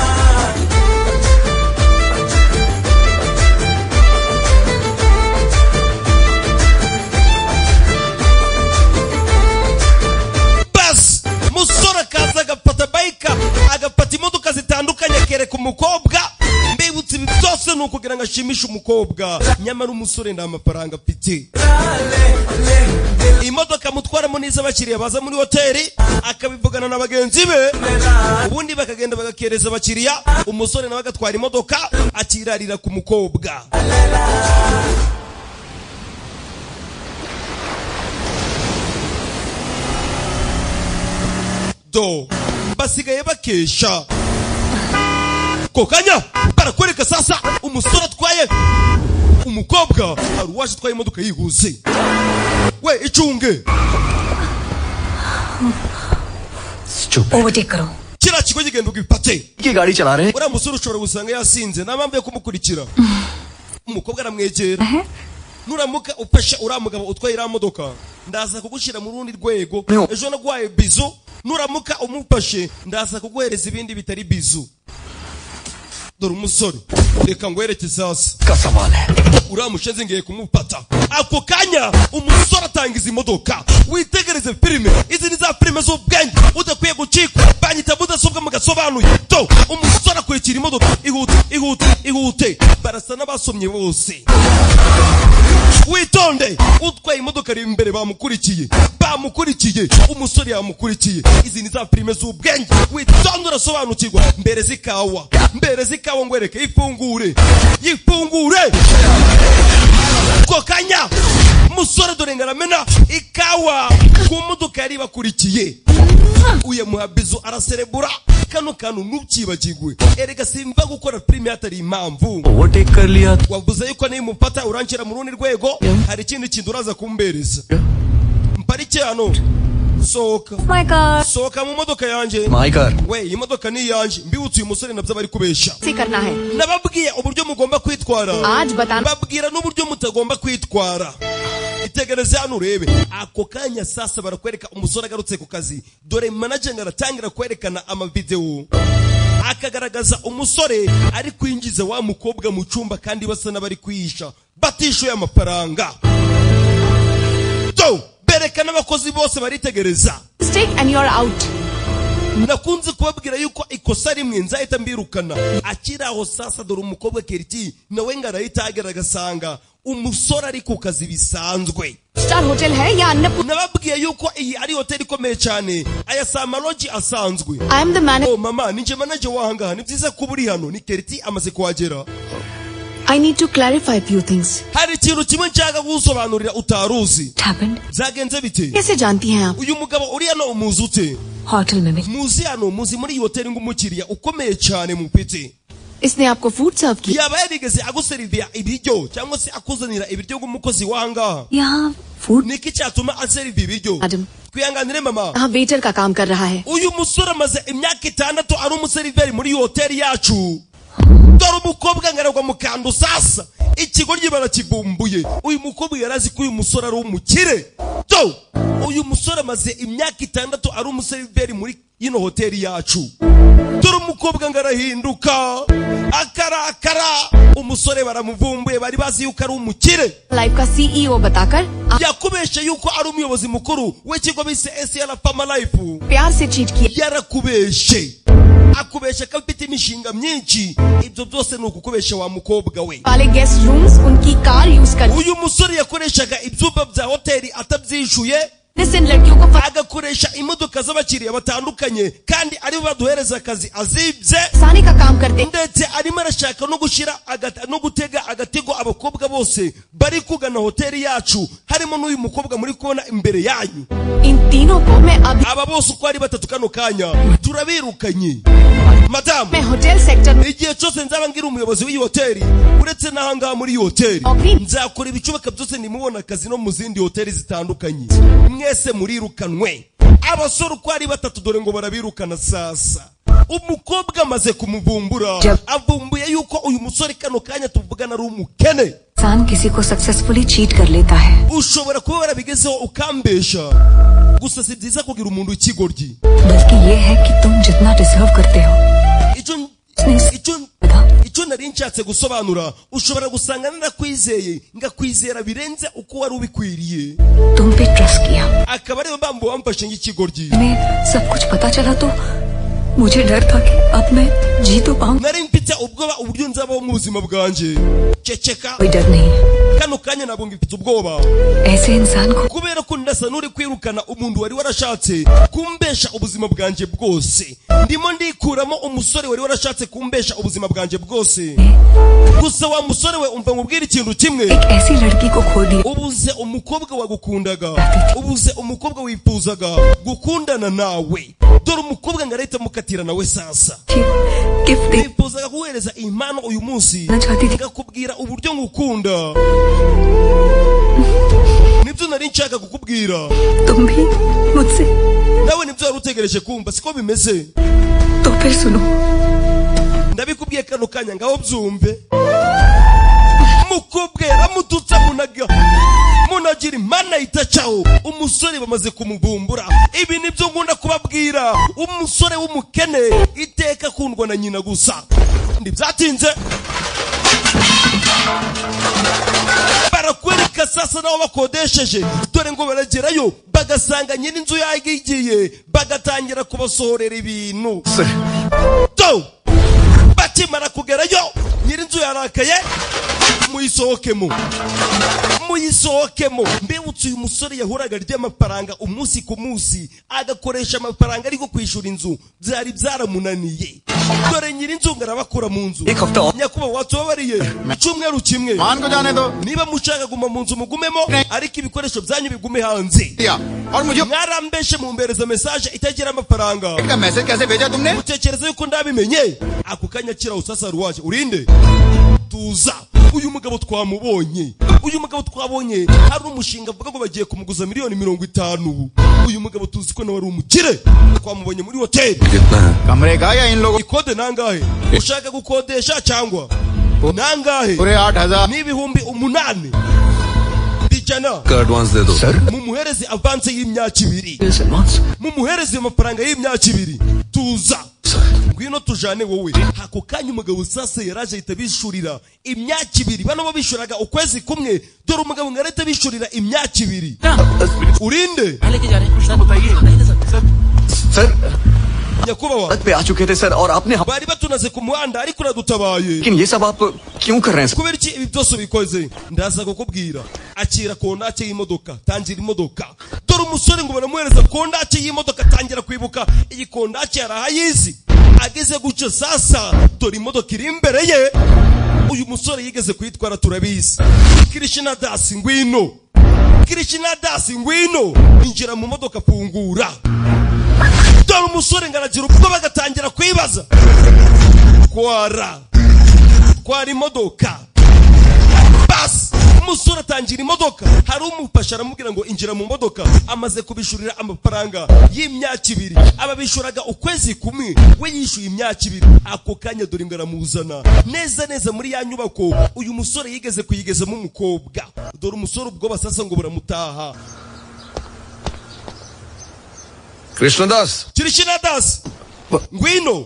musora kaza agapata bayika agapata imodoka zitandukanye akereka umukobwa mbibutse ibi byose ni ukugira ngo ashimishe umukobwa nyamara umusore nta mafaranga afite imodoka mutwaramo n'izo abakiriya baza muri hoteli akabivugana na bagenzi be ubundi bakagenda bagakereza abakiriya umusore nawe agatwara imodoka akirarira ku mukobwa basigaye bakesha kokanya barakwereka sasa umusore atwaye umukobwa ari waje atwaye imodoka yihuse we icunge overtake करो kira kigo gigenda ugipate ये गाड़ी चला रहे हैं uriya musore ushobora gusanga yasinze nta mpamvu yo kumukurikira umukobwa aramwegera nuramuka upasha uriya mugabo utwaye iriya modoka ndaza kugushyira mu rundi rwego ejo nagwaye bizu nuramuka umupashe ndaza kuguhereza ibindi bitari bizu dore umusore reka ngwereke sasa का सवाल है uriya mushenzi ngiye kumupata ako kanya umusore atangiza imodoka witegereze filime izi ni za filime z'ubwenge udakwiye gucikwa banyita mudasobwa mugasobanuye do umusore akurikira imodoka ihute barasa n'abasomye bose witonde utwaye imodoka ari imbere bamukurikiye umusore yamukurikiye izi ni za filime z'ubwenge witonde urasobanukirwa mbere zikawa ngwereke yifungure kokanya musore dore ngaramena ikawa ku modoka yari bakurikiye uye muhabizo araserebura kano kantu ntukibagirwe erega simba gukora filime hatari impamvu overtake कर लिया wavuze yuko niyo mupata urangira mu rundi rwego hari ikindi kintu uraza kumbereza mparike hano soka my car soka mu modoka yanje my car we iyi modoka ni yanje mbibutse uyu musore nabyo bari kubesha से करना है nababwiye uburyo mugomba kwitwara आज बताना babwira n'uburyo mutagomba kwitwara itegereze hano urebe ako kanya sasa barakwereka umusore agarutse ku kazi dore manager aratangira kwerekana amavideo akagaragaza umusore ari kwinjiza wa mukobwa mu cyumba kandi basa n'abari kwihisha batishuye amafaranga do berekana abakozi bose baritegereza Stick and you're out. nakunze kubabwira yuko ikosa rimwe nzahita mbirukana akiraho sasa dore umukobwa Kelti nawe ngarahita agaragaza umusore ari ku kazi bisanzwe Star hotel है या Annapurna? nababwiye yuko iyi ari hoteli ikomeye cyane aya si amaloji asanzwe I am the manager. oh mama ninjye manager wahangaha ni byiza kuba uri hano ni Kelti amaze kuhagera I need to clarify few things. hari ikintu kimwe nshaka gusobanurira utaruzi What happened? zagenze bite कैसे जानती हैं आप? uyu mugabo uri hano umuzi ute hotel में मिल muzi hano muzi muri iyi hoteli ng'umukiriya ukomeye cyane mu piti इसने आपको फूड सर्व किया? yaba yarigeze aguseriviya ibiryo cyangwa se akuzanira ibiryo ng'umukozi wahangaha यहाँ food niki cyatuma aseriva ibiryo madam kwihanganire mama हाँ वेटर का काम कर रहा है. uyu musore amaze imyaka 6 ari umuseriveri muri iyi hoteli yacu dore umukobwa ngaragwa mu kantu sasa ikigoryi barakibumbuye uyu mukobwa yarazi ko uyu musore ari umukire do uyu musore amaze imyaka 6 ari umuseriveri muri ino hoteli yacu dore umukobwa ngarahinduka akarakara umusore baramuvumbuye bari bazi yuko ari umukire life का CEO बताकर आप yakubeshe yuko ari umuyobozi mukuru w'ikigo bise SL Pharma Life प्यार से चीट किया. yarakubeshe akubesha ko afite imishinga myinshi ibyo byose ni ukukubesha wa mukobwa we वाले guest rooms उनकी car use कर uyu musore yakoreshaga ibyumba bya hoteli atabyishuye जिन लड़कियों को agakoresha imodoka kazi abakiriya batandukanye kandi ari baduhereza akazi azibye सानी का काम करते ndetse arimo arashaka no gushira no gutega agatego abakobwa bose bari kugana hoteli yacu harimo n'uyu mukobwa muri kubona imbere yanyu इन तीनों को मैं अभी aba bose uko ari batatu kano kanya turabirukanye madamu मैं hotel sector में igihe cyose nzaba ngira umuyobozi w'iyi hoteli uretse n'ahangaha muri iyi hoteli nzakora ibicubaka byose nimubona akazi no mu zindi hoteli zitandukanye mwese murirukanwe abasore uko ari batatu dore ngo barabirukana sasa umukobwa amaze kumuvumbura avumbuye yuko uyu musore kano kanya tuvugana ari umukene इंसान किसी को successfully cheat कर लेता है ushobora kuba warabigezeho ukambesha gusa si byiza kugira umuntu ikigoryi बल्कि ये है कि तुम जितना डिजर्व करते हो icyo nari nshatse gusobanura ushobora gusanga narakwizeye ngakwizera birenze uko wari ubikwiriye तुम पे ट्रस्ट किया akaba ariyo mpamvu wamfashe nk'ikigoryi मैं सब कुछ पता चला तो मुझे डर था कि अब मैं जी तो पाऊं nari mfite ubwoba uburyo nzabaho mu buzima bwanjye ceceka कोई डर नहीं kano kanya ntabwo ngifite ubwoba ऐसे इंसान को kubera ko ndasa n'uri kwirukana umuntu wari warashatse kumbesha ubuzima bwanjye bwose ndimo ndikuramo umusore wari warashatse kumbesha ubuzima bwanjye bwose gusa wa musore we umva nkubwira ikintu kimwe एक ऐसी लड़की को खो दिया ubuze umukobwa wagukundaga ubuze umukobwa wifuzaga gukundana nawe dore umukobwa ngarahita mukatira nawe sasa gift wifuzaga guhereza impano uyu munsi ngakubwira uburyo ngukunda nibyo nari nshaka kukubwira तुम भी मुझसे nawe nibyo wari utegereje kumva siko bimeze तो फिर सुनो ndabikubwiye kano kanya ngaho byumve mukobwa yaramututse munagira imana itacaho umusore bamaze kumubumbura ibi nibyo ngunda kubabwira umusore w'umukene iteka kundwa na nyina gusa ntibyatinze barakwereka sasa nabo bakodesheje dore ngo baragerayo bagasanga nyiri inzu yagiye bagatangira kubasohorera ibintu to bakimara kugerayo nyiri inzu yarakaye muyisohokemo mbibutse uyu musore yahuraga ry'amafaranga umunsi ku munsi agakoresha amafaranga ariko kwishura inzu byari byaramunaniye dore nyiri inzu ngarabakura mu nzu nyakuba watubabariye icyumweru kimwe niba mushaka guma mu nzu mugumemo ariko ibikoresho byanyu bigume hanze mwarambeshe mumbereza message itagira amafaranga mutekereza yuko ndabimenye ako kanya kiraho sasa ruwaje urinde tuza uyu mugabo twamubonye hari umushinga avuga ngo bagiye kumuguza miliyoni 50 uyu mugabo tuzi ko nawe ari umukire twamubonye muri hoteli ikode nangahe ushaka gukodesha cyangwa nangahe n'ibihumbi 8 bijana mumuhereze avance y'imyaka 2 mumuhereze amafaranga y'imyaka 2 tuza ngwino tujane wowe hako kanya umugabo sasa yaraje itabishurira imyaka 2 bano bo bishuraga ukwezi kumwe dore umugabo ngareta bishurira imyaka 2 urinde sir nyakubawa पे आ चुके थे सर और आपने bari batunaze ku muhanda ariko radutabaye लेकिन ये सब आप क्यों कर रहे हैं kubera iki ibi byose bikoze ndaza kukubwira akira kondake y'imodoka tangira imodoka dore umusore ngo baramuhereza kondake y'imodoka tangira kwibuka iyi kondake yarahayizi ageze guca sasa dore imodoka iri imbere ye uyu musore yigeze kwitwara turabizi Krishna Das ngwino injira mu modoka pungura dore umusore ngaragira ubwo bagatangira kwibaza kwara imodoka bas umusore atangira imodoka hari umufasha aramubwira ngo injira mu modoka amaze kubishurira amafaranga y'imyaka 2 ababishuraga ukwezi kumwe we yishuye imyaka 2 ako kanya dore ngaramuzana neza muri ya nyubako uyu musore yigeze kuyigezamo umukobwa dore umusore ubwo basasa ngo buramutaha Krishna Das ngwino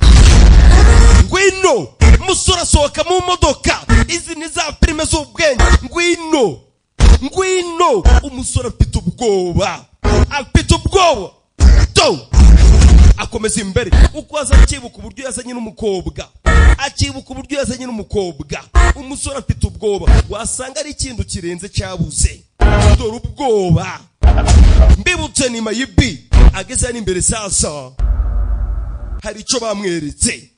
musore asohoka mu modoka izi ni za prime z'ubwenge ngwino umusore afite ubwoba to akomeza imbere uko aza akibuka uburyo yazanye n'umukobwa umusore afite ubwoba wasanga ari ikintu kirenze cyabuze dore ubwoba mbibutse ni mayibi ageze hano imbere sasa hari icyo bamweretse